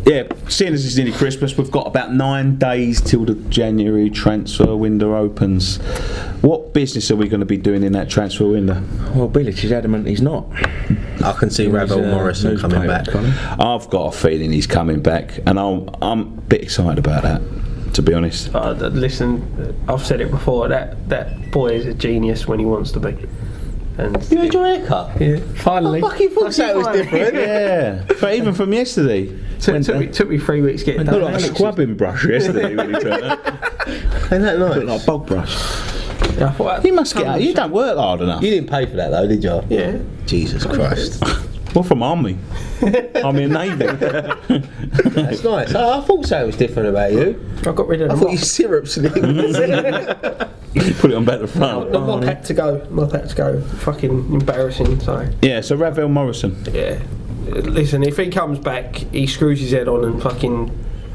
Yeah, seeing as it's nearly Christmas, we've got about 9 days till the January transfer window opens. What business are we going to be doing in that transfer window? Well, Bilic is adamant he's not. I can see Ravel Morrison coming back. I've got a feeling he's coming back, and I'm a bit excited about that, to be honest. Listen, I've said it before, that boy is a genius when he wants to be. And you had your haircut? Yeah, finally. I fucking thought that was different. Yeah, but even from yesterday. Took me 3 weeks getting done. Looked like a scrubbing brush yesterday when he turned up. Ain't that nice? Looked like a bog brush. Yeah, You must get out. You don't work hard enough. You didn't pay for that though, did you? Yeah. Jesus Christ. Well, from Army. Army and Navy. That's nice. I thought so was different about you. I got rid of I the thought mop. you syrups and You put it on back the front. The mop had to go. Fucking embarrassing, sorry. Yeah, so Ravel Morrison. Yeah. Listen, if he comes back, he screws his head on and fucking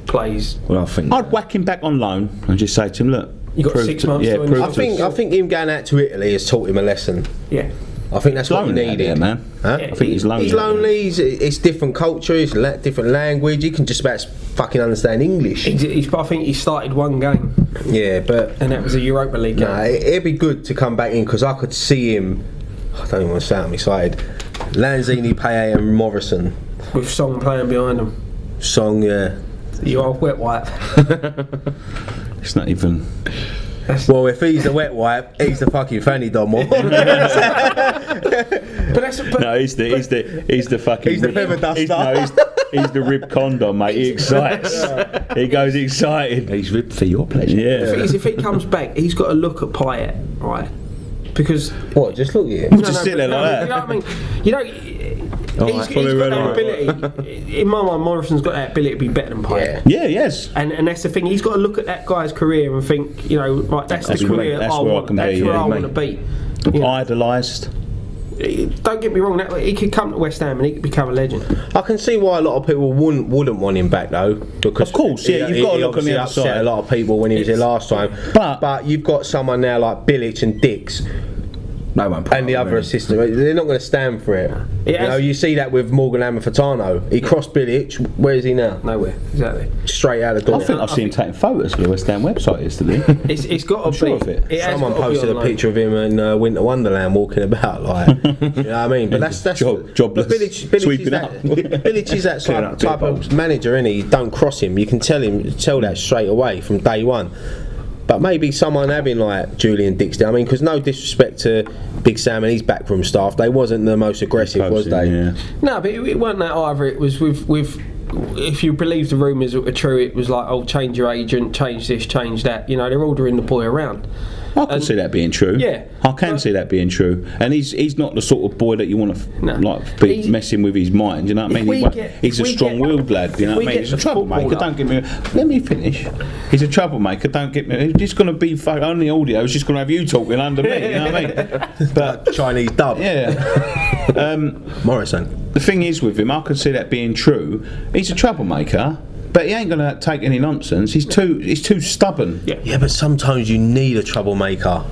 plays. Well, I think I'd whack him back on loan and just say to him, look, you got 6 months. Yeah, to I think him going out to Italy has taught him a lesson. Yeah. I think that's what he needed. Yeah, man. Huh? Yeah, I think he's lonely. He's lonely. It's different culture. It's different language. He can just about fucking understand English. I think he started one game. Yeah, but and that was a Europa League game. Nah, it'd be good to come back in because I could see him. I don't even want to say I'm excited. Lanzini, Payet, and Morrison. With Song playing behind him. Song, yeah. You are wet wipe. It's not even. Well, if he's the wet wipe, he's the fucking fanny dommel. No, he's the fucking. He's the feather duster. He's the rib condom, mate. He excites. He goes excited. he's ribbed for your pleasure. Yeah. The thing is, if he comes back, he's got to look at Payet, right? Because What? Just look at you. Just sit there like that. You know what I mean? You know, he's got that ability. In my mind, Morrison's got that ability to be better than Payet. Yeah, yes. And that's the thing. He's got to look at that guy's career and think, right, that's the career I want. That's where I want to be. Idolised. Don't get me wrong. He could come to West Ham and he could become a legend. I can see why a lot of people wouldn't want him back though, because Of course, yeah, you've got to look on the other upset side. a lot of people when he was here last time. But you've got someone now like Bilic and Dix. No one. And the other assistant, they're not going to stand for it. You see that with Morgan Amalfitano. He crossed Bilic. Where is he now? Nowhere, exactly. Straight out the door. I think I've seen him taking photos for the West Ham website yesterday. It's got to be. Sure of it. Someone posted a picture of him in Winter Wonderland walking about, like, you know what I mean? But that's jobless, Bilic sweeping up. Bilic is that type of manager, isn't he? You don't cross him. You can tell that straight away from day one. But maybe someone having like Julian Dixon. I mean, because no disrespect to Big Sam and his backroom staff, they wasn't the most aggressive, was they? Yeah. No, but it wasn't that either. It was with if you believe the rumours were true, it was like, oh, change your agent, change this, change that. You know, they're ordering the boy around. I can see that being true. Yeah, I can see that being true. And he's not the sort of boy that you want to be messing with his mind. You know what I mean? He's a strong-willed lad. You know what I mean? He's a troublemaker. Don't get me. Let me finish. He's a troublemaker. Don't get me. He's just going to be on the audio. He's just going to have you talking under me. You know what I mean? But Chinese dub. Yeah. Morrison. The thing is with him, I can see that being true. He's a troublemaker. But he ain't going to take any nonsense. He's too stubborn. Yeah, but sometimes you need a troublemaker.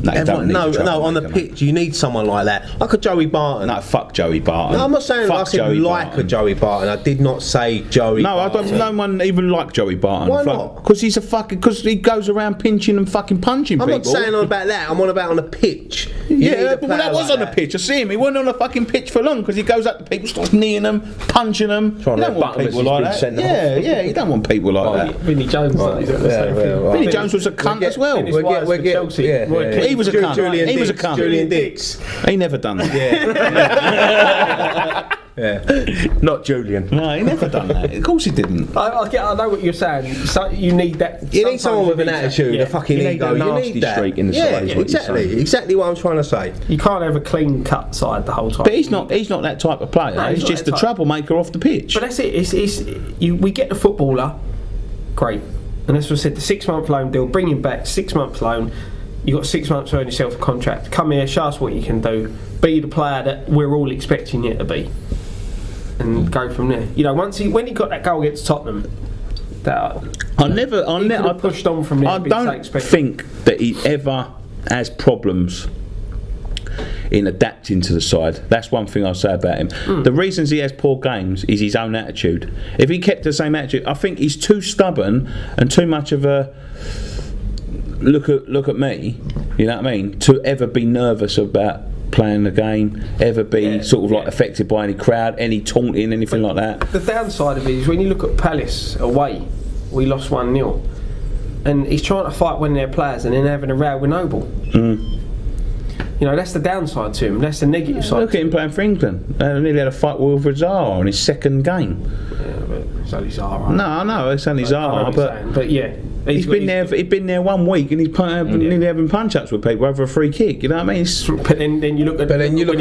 No, on the pitch you need someone like that, like a Joey Barton. No, fuck Joey Barton. No, I'm not saying I said like a Joey Barton. I did not say Joey. No, Barton. I don't. No one even like Joey Barton. Why not? Because he's a fucking. Because he goes around pinching and fucking punching people. I'm not saying about that. I'm on about on the pitch. But that was on the pitch. I see him. He wasn't on the fucking pitch for long because he goes up to people, starts kneeing them, punching them. You don't want people like that. Yeah, you don't want people like that. Vinnie Jones. Vinnie Jones was a cunt as well. He was a cunt. He was a cunt. Julian Dix. He never done that. Not Julian. No, he never done that. Of course he didn't. I know what you're saying. So you need that. You need someone with an attitude, a fucking ego. You need that streak in the side. Exactly what I'm trying to say. You can't have a clean cut side the whole time. But he's not that type of player. No, he's just the troublemaker off the pitch. But that's it. We get the footballer, great. And that's what I said. The 6-month loan deal. Bring him back. 6-month loan. You got 6 months to earn yourself a contract. Come here, show us what you can do. Be the player that we're all expecting you to be, and go from there. You know, when he got that goal against Tottenham, I pushed on from there. I don't think that he ever has problems in adapting to the side. That's one thing I'll say about him. The reasons he has poor games is his own attitude. If he kept the same attitude, I think he's too stubborn and too much of a look at me, you know what I mean, to ever be nervous about playing the game, ever be like affected by any crowd, any taunting, anything like that. The downside of it is when you look at Palace away, we lost 1-0, and he's trying to fight when they're players and then having a row with Noble. You know, that's the downside to him. That's the negative side. Look at him playing for England. Nearly had a fight with Zaha on his second game. Yeah, but it's only Zaha. No, I know it's only Zaha, but yeah. He's been there 1 week and he's nearly having punch-ups with people over a free kick. You know what I mean? But then you look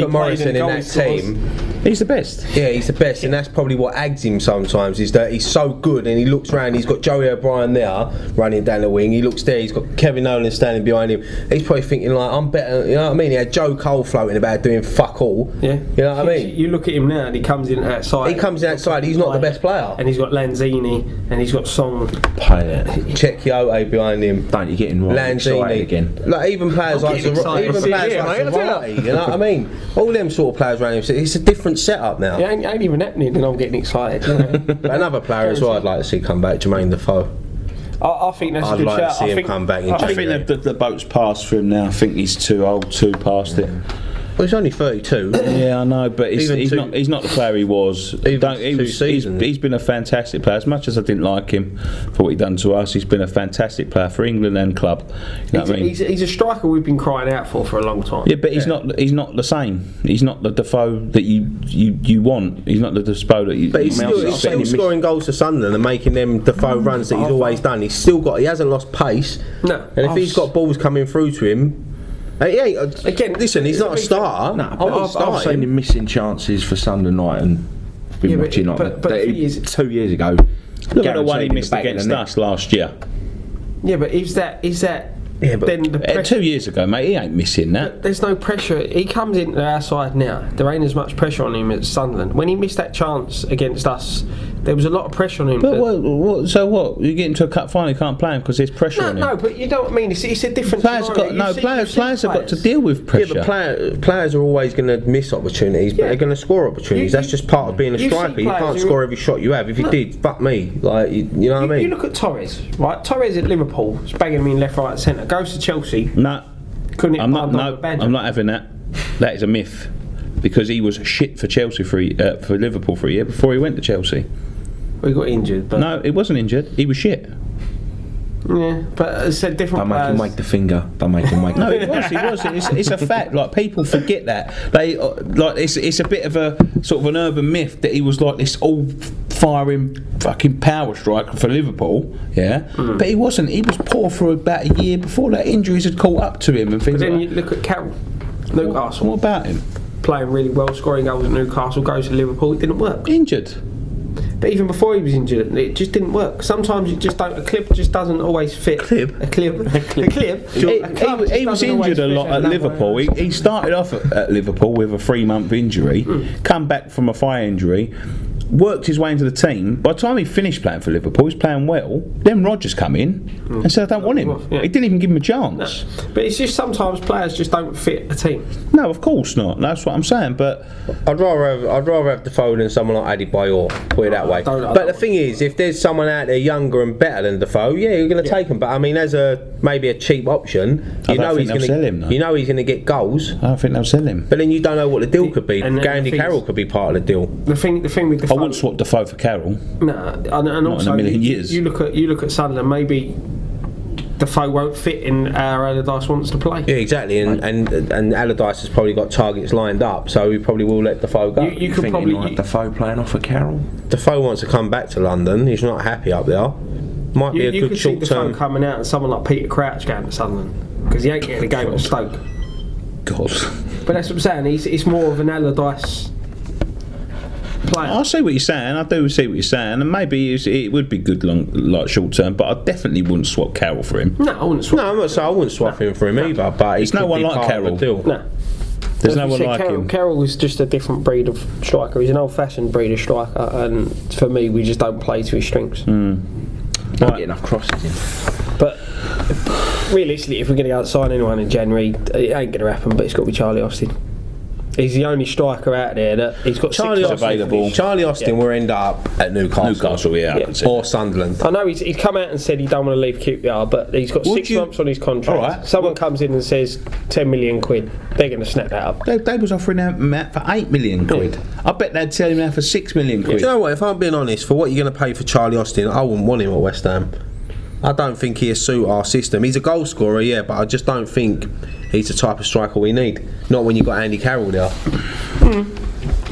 at Morrison in that team. He's the best. Yeah, he's the best, and that's probably what aggs him sometimes. Is that he's so good, and he looks around. He's got Joey O'Brien there running down the wing. He looks there. He's got Kevin Nolan standing behind him. He's probably thinking like, I'm better. You know what I mean? He had Joe Cole floating about doing fuck all. Yeah. You know what I mean? You look at him now, and he comes in outside. He's not the best player. And he's got Lanzini, and he's got Song. Check Kyoto behind him. Don't you get in Lanzini again? Like even players like Zarate, you know what I mean? All them sort of players around him. It's a different setup now. Yeah, ain't even happening, and I'm getting excited. You know? But another player as well I'd like to see come back, Jermaine Defoe. I think that's a good shout. I'd like to see him come back in January. I think the boat's passed for him now. I think he's too old, too past it. Well, he's only 32. Yeah, I know, but he's not the player he was. He's been a fantastic player. As much as I didn't like him for what he done to us, he's been a fantastic player for England and club. You know what I mean? He's a striker we've been crying out for a long time. Yeah, but he's not the same. He's not the Defoe that you want. He's not the Defoe that you. But he's still scoring goals for Sunderland and making them Defoe runs that he's always done. He hasn't lost pace. No, and if he's got balls coming through to him. Again, listen, he's not a starter. No, I've seen him missing chances for Sunday night and been watching like that. 2 years ago, look at the one he missed against us last year. Yeah, but is that? Yeah, but then the pressure, 2 years ago, mate, he ain't missing that. There's no pressure. He comes into our side now. There ain't as much pressure on him as Sunderland. When he missed that chance against us, there was a lot of pressure on him. But so what? You get into a cup final, you can't play him because there's pressure on him. No, but you know what I mean. It's a different. Players have got to deal with pressure. Yeah, but players are always going to miss opportunities, but they're going to score opportunities. That's just part of being a striker. You can't score every shot you have. If you did, fuck me. Like you know what I mean. You look at Torres, right? Torres at Liverpool, is bagging him in left, right, centre. Goes to Chelsea. No, I'm not having that. That is a myth, because he was shit for Chelsea for Liverpool for a year before he went to Chelsea. Well, he got injured, but no, he wasn't injured. He was shit. Yeah, but it's a different. Don't make him make the finger. Don't make him make. No, he was. It's a fact. Like, people forget that. They it's a bit of a sort of an urban myth that he was like this all-firing fucking power striker for Liverpool. Yeah, but he wasn't. He was poor for about a year before that. Injuries had caught up to him and things. But then like you look at Carroll, Newcastle. What about him? Playing really well, scoring goals at Newcastle, goes to Liverpool. It didn't work. Injured. But even before he was injured, it just didn't work. Sometimes it just don't. A clip just doesn't always fit. A clip. He was injured a lot at Liverpool. He started off at Liverpool with a 3-month injury, come back from a thigh injury, worked his way into the team. By the time he finished playing for Liverpool, he's playing well. Then Rodgers come in and said, "I don't want him." Yeah. He didn't even give him a chance. No. But it's just sometimes players just don't fit a team. No, of course not. That's what I'm saying. But I'd rather have Defoe than someone like Adebayor. Put it that way. But the thing is, if there's someone out there younger and better than Defoe, you're going to take him. But I mean, as maybe a cheap option, you know he's going to get goals. I don't think they'll sell him. But then you don't know what the deal could be. Andy Carroll could be part of the deal. The thing with Defoe, I wouldn't swap Defoe for Carroll. No, and also in a million years. You look at Sunderland. Maybe Defoe won't fit in how Allardyce wants to play. Yeah, exactly. And Allardyce has probably got targets lined up, so he probably will let Defoe go. You could probably like Defoe playing off of Carroll. Defoe wants to come back to London. He's not happy up there. Might be a good short term. You could see Defoe coming out and someone like Peter Crouch going to Sunderland because he ain't getting a game at Stoke. God. But that's what I'm saying. It's more of an Allardyce player. I see what you're saying. I do see what you're saying, and maybe it would be good short term. But I definitely wouldn't swap Carroll for him. No, I wouldn't swap. No, I'm not saying I wouldn't swap him for him either. But there's no one like Carroll. No. There's no one like him. Carroll is just a different breed of striker. He's an old-fashioned breed of striker, and for me, we just don't play to his strengths. Don't get enough crosses in. But realistically, if we're going to go out and sign anyone in January, it ain't going to happen. But it's got to be Charlie Austin. He's the only striker out there that he's got Charlie 6 available. Charlie Austin will end up at Newcastle, or Sunderland. I know he's come out and said he don't want to leave QPR, but he's got 6 months on his contract. Right. Someone comes in and says 10 million quid, they're going to snap that up. They was offering him out for 8 million quid. I bet they'd sell him out for 6 million quid. Do you know what? If I'm being honest, for what you're going to pay for Charlie Austin, I wouldn't want him at West Ham. I don't think he'll suit our system. He's a goal scorer, yeah, but I just don't think he's the type of striker we need. Not when you've got Andy Carroll there.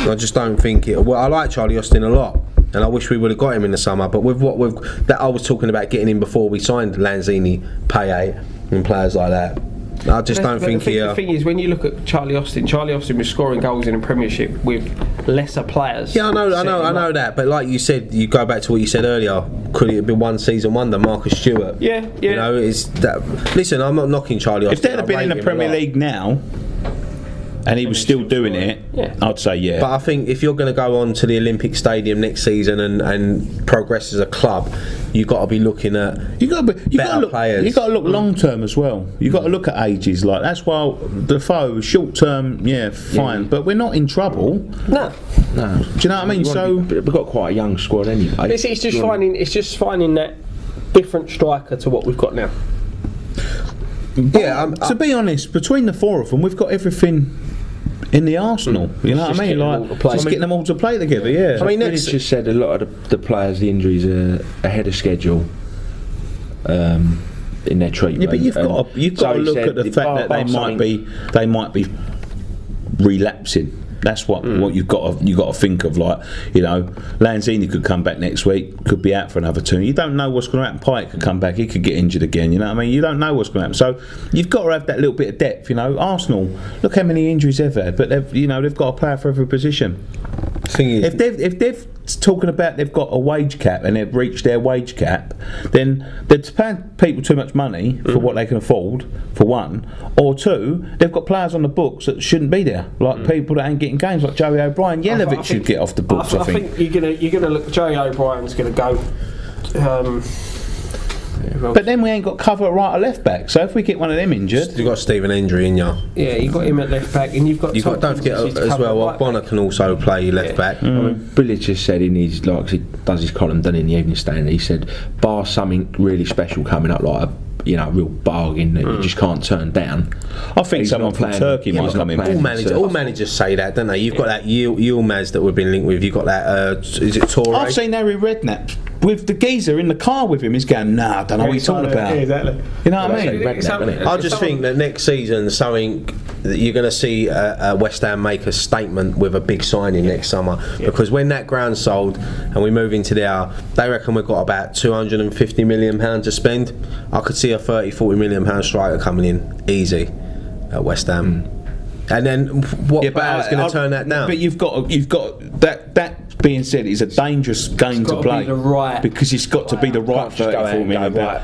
I just don't think it. Well, I like Charlie Austin a lot, and I wish we would have got him in the summer. But with that, I was talking about getting him before we signed Lanzini, Payet, and players like that. I just don't think he. The thing is, when you look at Charlie Austin was scoring goals in the Premiership with lesser players. Yeah, I know that. But like you said, you go back to what you said earlier. Could it have been one season wonder, Marcus Stewart? Yeah. You know, it's that. Listen, I'm not knocking Charlie Austin. If they'd have been in the Premier League now, and he was still doing it, I'd say yeah. But I think if you're going to go on to the Olympic Stadium next season and progress as a club, you've got to be looking at better players. You've got to look long term as well. You've got to look at ages. Like that's why Defoe short term, fine. But we're not in trouble. No. Do you know what I mean? So we've got quite a young squad anyway. It's just finding that different striker to what we've got now. To be honest, between the 4 of them, we've got everything in the arsenal. You know what I mean? Like just getting them all to play together. Yeah. I mean, it's just said a lot of the players, the injuries are ahead of schedule. In their treatment. Yeah, but you've got to look at the fact that they might be relapsing. That's what you've got to think of. Like, you know, Lanzini could come back next week, could be out for another 2. You don't know what's going to happen. Payet could come back, he could get injured again. You know what I mean? You don't know what's going to happen. So you've got to have that little bit of depth. You know, Arsenal, look how many injuries they've had, but they've got a player for every position. Thing is, if they've talking about they've got a wage cap and they've reached their wage cap, then they're paying people too much money for what they can afford, for one, or 2, they've got players on the books that shouldn't be there, like people that ain't getting games, like Joey O'Brien. Yelovich should get off the books. I think you're gonna look. Joey O'Brien's gonna go. But then we ain't got cover at right or left back. So if we get one of them injured, you've got Stephen Hendry in you. Yeah, you've got him at left back, and you've got. Don't forget as well. Bonner can also play left back. I mean, Billich just said in his he does his column done in the Evening Standard. He said, bar something really special coming up, like a real bargain that you just can't turn down. I think someone from Turkey might come in. All managers say that, don't they? You've got that Yilmaz that we've been linked with. You've got that. Is it Torre? I've seen Harry Redknapp with the geezer in the car with him. He's going, nah, I don't know what you're talking about. Yeah, exactly. You know what I mean? I just think that next season, something that you're going to see West Ham make a statement with a big signing next summer, because when that ground's sold and we move into there, they reckon we've got about £250 million to spend. I could see a £30-40 million striker coming in easy at West Ham. And then what player is going to turn that down? But you've got that being said, it's a dangerous game to play, because it's got to be the right 34 million.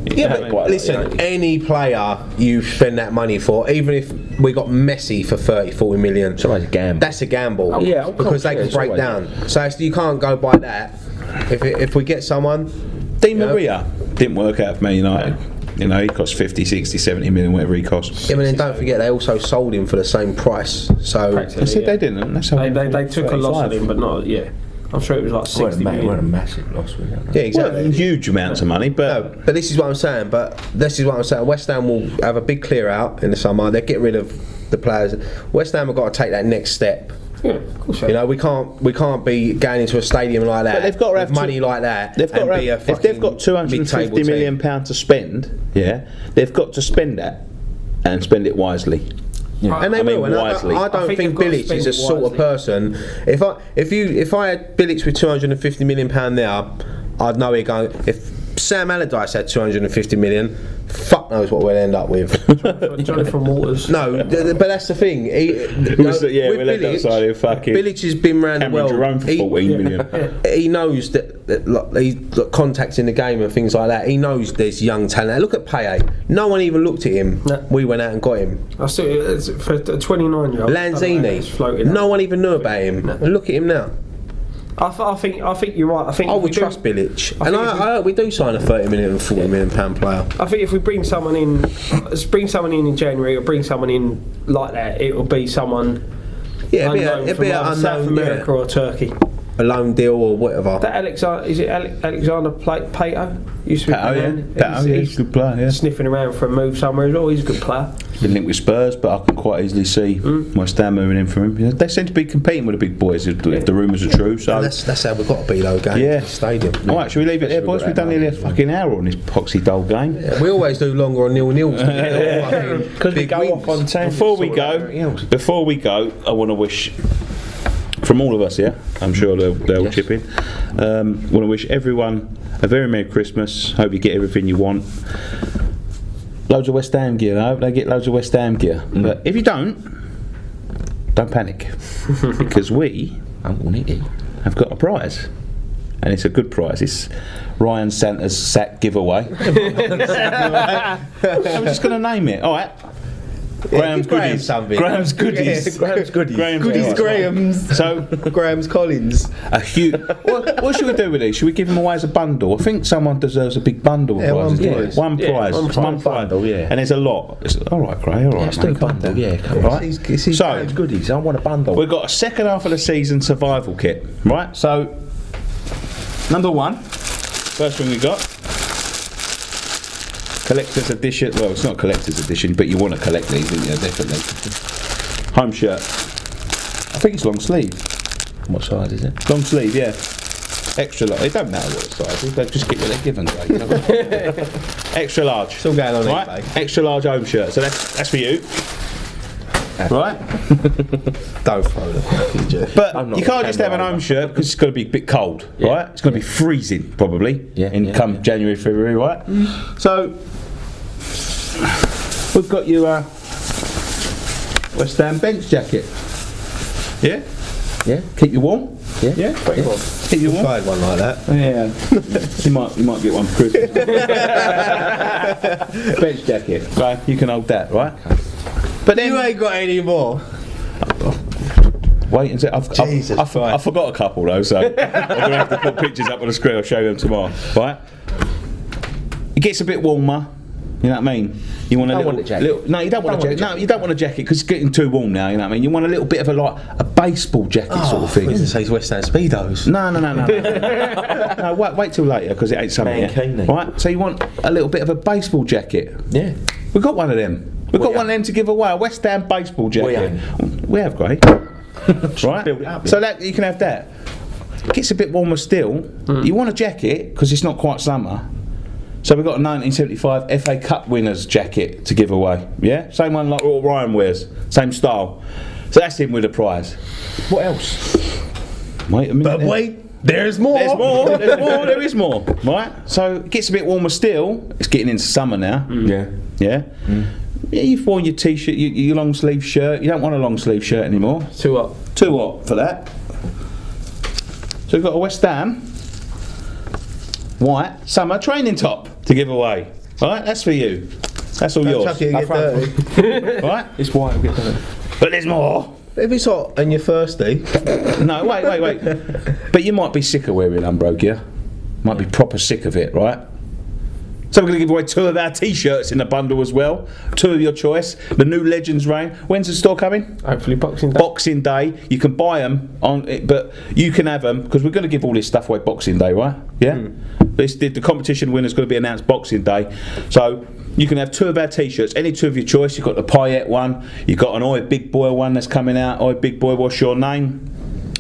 Yeah, but listen, any player you spend that money for, even if we got Messi for 30, 40 million, it's always a gamble. That's a gamble. Oh, yeah, because they can break down. So you can't go by that. If we get someone, Di Maria didn't work out for Man United. You know, he cost 50, 60, 70 million, whatever he cost. Yeah, but then don't forget they also sold him for the same price. So I said they didn't. They took a loss on him, but not. Yeah, I'm sure it was like 60 million. We're a massive loss. Yeah, exactly. Well, huge amounts of money, but but this is what I'm saying. West Ham will have a big clear out in the summer. They'll get rid of the players. West Ham have got to take that next step. Yeah, of course. You know, we can't be going into a stadium like that. But they've got to have money like that. They've got to have, if they've got 250 million pounds to spend, they've got to spend that and spend it wisely. Yeah. And they will. And wisely. I don't think Bilic is a sort of person. If I had Bilic with 250 million pound there, I'd know he'd go. If Sam Allardyce had 250 million, fuck knows what we'll end up with. Jonathan Waters. No, but that's the thing. We'll end up signing fucking Bilic has been around the world. Jerome for 14 million. He knows that he's got contacts in the game and things like that. He knows there's young talent. Look at Payet. No one even looked at him. No. We went out and got him. I still, for a 29-year-old. Lanzini. No one even knew about him. No. And look at him now. I think you're right. I think we trust Bilic, and we do sign a 30 million and 40 million pound player. I think if we bring someone in in January or bring someone in like that, it will be someone it'd be an South America or Turkey. A loan deal or whatever. That Alexander Pato? Used to be he's a good player. Yeah. Sniffing around for a move somewhere as well. He's a good player. Been linked with Spurs, but I can quite easily see West Ham moving in for him. Yeah, they seem to be competing with the big boys if the rumours are true. So that's how we've got to be though, game. Yeah, stadium. All right, should we leave it there, boys? We've done nearly a fucking hour on this poxy dull game. Yeah, we always do longer on 0-0 because we go off on 10. Before we go, I want to wish. From all of us, I'm sure they'll chip in. Want to wish everyone a very Merry Christmas. Hope you get everything you want. Loads of West Ham gear. I hope they get loads of West Ham gear. But if you don't panic, because we have got a prize, and it's a good prize. It's Ryan Santa's sack giveaway. I'm just going to name it. All right. Graham's Goodies. Graham's Goodies. Graham's Goodies. Graham's. So Graham's Collins. A huge. What should we do with these? Should we give them away as a bundle? I think someone deserves a big bundle of prizes. One prize. One bundle. Yeah. And there's a lot. All right, Gray. All right, let's do a bundle. Yeah, come on. So Graham's Goodies. I want a bundle. We've got a second half of the season survival kit. Right. So number one. First thing we got. Collector's edition. Well, it's not collector's edition, but you want to collect these, don't you? Definitely. Home shirt. I think it's long sleeve. What size is it? Long sleeve, yeah. Extra large. It don't matter what size is. They just get what they're given. Extra large. Still going on, right? Extra large home shirt. So that's for you. Right? Don't throw the package. But you can't just have an home shirt because it's got to be a bit cold, right? It's going to be freezing probably come January, February, right? So we've got you a West Ham bench jacket. Yeah? Yeah. Keep you warm? Yeah. Yeah? Keep you warm? Tried one like that. Yeah. you might get one for Christmas. Bench jacket. Right, you can hold that, right? But then you ain't got any more. Wait until I forgot a couple though, so I'm gonna have to put pictures up on the screen. I'll show you them tomorrow. Right? It gets a bit warmer. You know what I mean? You want a jacket. No, you don't want a jacket. No, you don't want a jacket because it's getting too warm now. You know what I mean? You want a little bit of a baseball jacket sort of thing. I was going to say West Ham Speedos. No. No, wait till later because it ain't something yet. Right? So you want a little bit of a baseball jacket. Yeah. We've got one of them. We've got one of them to give away, a West Ham baseball jacket. We have, great. Right? Build it up, so that you can have that. It gets a bit warmer still. You want a jacket because it's not quite summer. So we've got a 1975 FA Cup winners jacket to give away. Yeah? Same one like what Ryan wears. Same style. So that's him with a prize. What else? Wait a minute. But wait. There's more. There is more. Right? So it gets a bit warmer still. It's getting into summer now. Yeah? Yeah, you've worn your t-shirt, your long sleeve shirt. You don't want a long sleeve shirt anymore. Too hot for that. So we've got a West Ham white summer training top to give away. All right, that's for you. That's all yours. Chuck it and get dirty. All right, It's white. I'll get dirty. but there's more. If it's hot and you're thirsty, No, wait. But you might be sick of wearing Umbro gear. Might be proper sick of it, right? So we're going to give away 2 of our T-shirts in the bundle as well. 2 of your choice. The new Legends range. When's the store coming? Hopefully Boxing Day. Boxing Day. You can buy them on it, but you can have them because we're going to give all this stuff away Boxing Day, right? Yeah. The competition winner's going to be announced Boxing Day, so you can have 2 of our T-shirts, any 2 of your choice. You've got the Payet one. You've got an Oi Big Boy one that's coming out. Oi Big Boy, what's your name?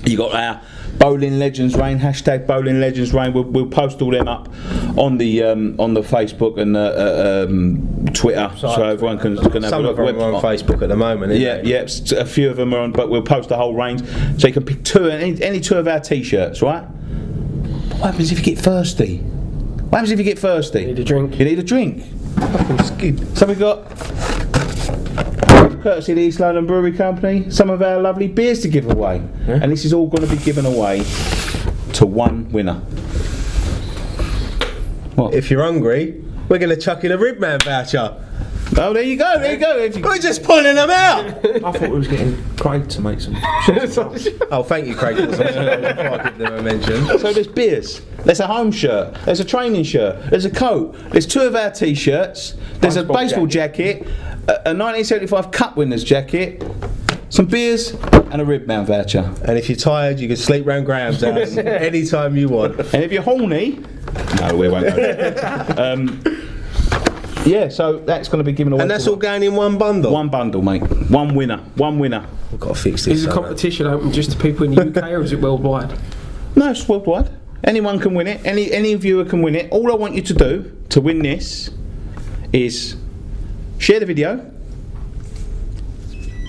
You got our Bowling Legends Reign, hashtag Bowling Legends Reign. We'll post all them up on the Facebook and Twitter, so everyone can have some a of look. them are on Facebook at the moment. A few of them are on, but we'll post the whole range, so you can pick 2, any 2 of our T-shirts, right? But what happens if you get thirsty? What happens if you get thirsty? You need a drink. You need a drink. Fucking skid. So we've got, courtesy of the East London Brewery Company, some of our lovely beers to give away. Yeah. And this is all going to be given away to one winner. What? If you're hungry, we're going to chuck in a Ribman voucher. Oh, there you go. We're just pulling them out. I thought we was getting Craig to make some. Oh, thank you, Craig. Before I give them a mention. So there's beers, there's a home shirt, there's a training shirt, there's a coat, there's 2 of our T-shirts, there's a baseball jacket, a 1975 Cup winners jacket, some beers and a Ribman voucher. And if you're tired, you can sleep round Graham's house anytime you want. And if you're horny, no, we won't go there. Yeah, so that's going to be given away. And that's all going in one bundle? One bundle, mate. One winner. We've got to fix this. Is the competition open just to people in the UK or is it worldwide? No, it's worldwide. Anyone can win it. Any viewer can win it. All I want you to do to win this is share the video.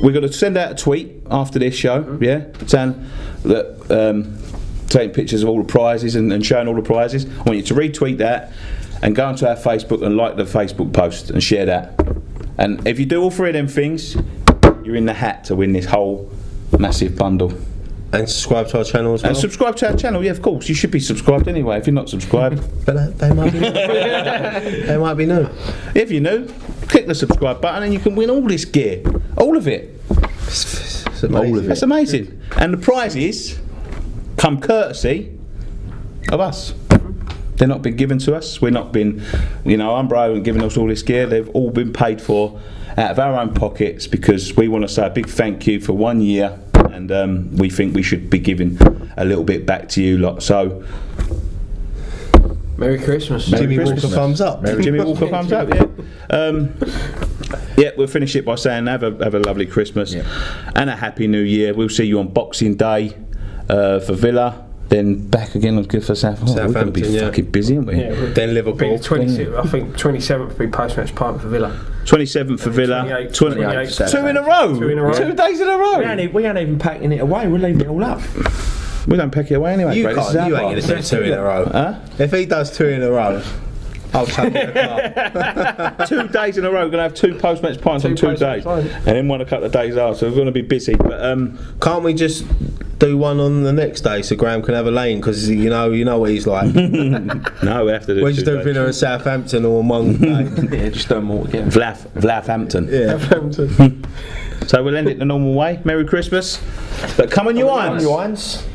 We're going to send out a tweet after this show, saying that taking pictures of all the prizes and showing all the prizes. I want you to retweet that and go onto our Facebook and like the Facebook post and share that. And if you do all 3 of them things, you're in the hat to win this whole massive bundle. And subscribe to our channel as well. And subscribe to our channel, yeah, of course. You should be subscribed anyway if you're not subscribed. But they might be new. They might be new. If you're new, click the subscribe button and you can win all this gear. All of it. It's amazing. All of it. That's amazing. And the prizes come courtesy of us. They're not been given to us. We're not been, Umbro and giving us all this gear. They've all been paid for out of our own pockets because we want to say a big thank you for 1 year, and we think we should be giving a little bit back to you lot. So, Merry Christmas. Jimmy Walker thumbs up. Jimmy Walker thumbs up. Yeah. We'll finish it by saying have a lovely Christmas and a happy New Year. We'll see you on Boxing Day for Villa. Then back again on good for Southampton. We're going to be fucking busy, aren't we? Yeah, then Liverpool. I think 27th will be Post Match Pint for Villa. 27th for Villa. 28th. 2 in a row. 2 in a row. 2 days in a row. We ain't even packing it away. We're leaving it all up. We don't pack it away anyway. You Craig. ain't going to do 2 in a row. Huh? If he does 2 in a row, I'll chuck it in the car. 2 days in a row. We're going to have 2 Post Match Pints on 2 days, and then one a couple of days after. So we're going to be busy. But can't we just do one on the next day so Graham can have a lane? Because you know what he's like. No, we have to do. We just do Villa and Southampton all in one day. Yeah, just do them all together. Vlafhampton. Yeah. So we'll end it the normal way. Merry Christmas. But come on, you irons.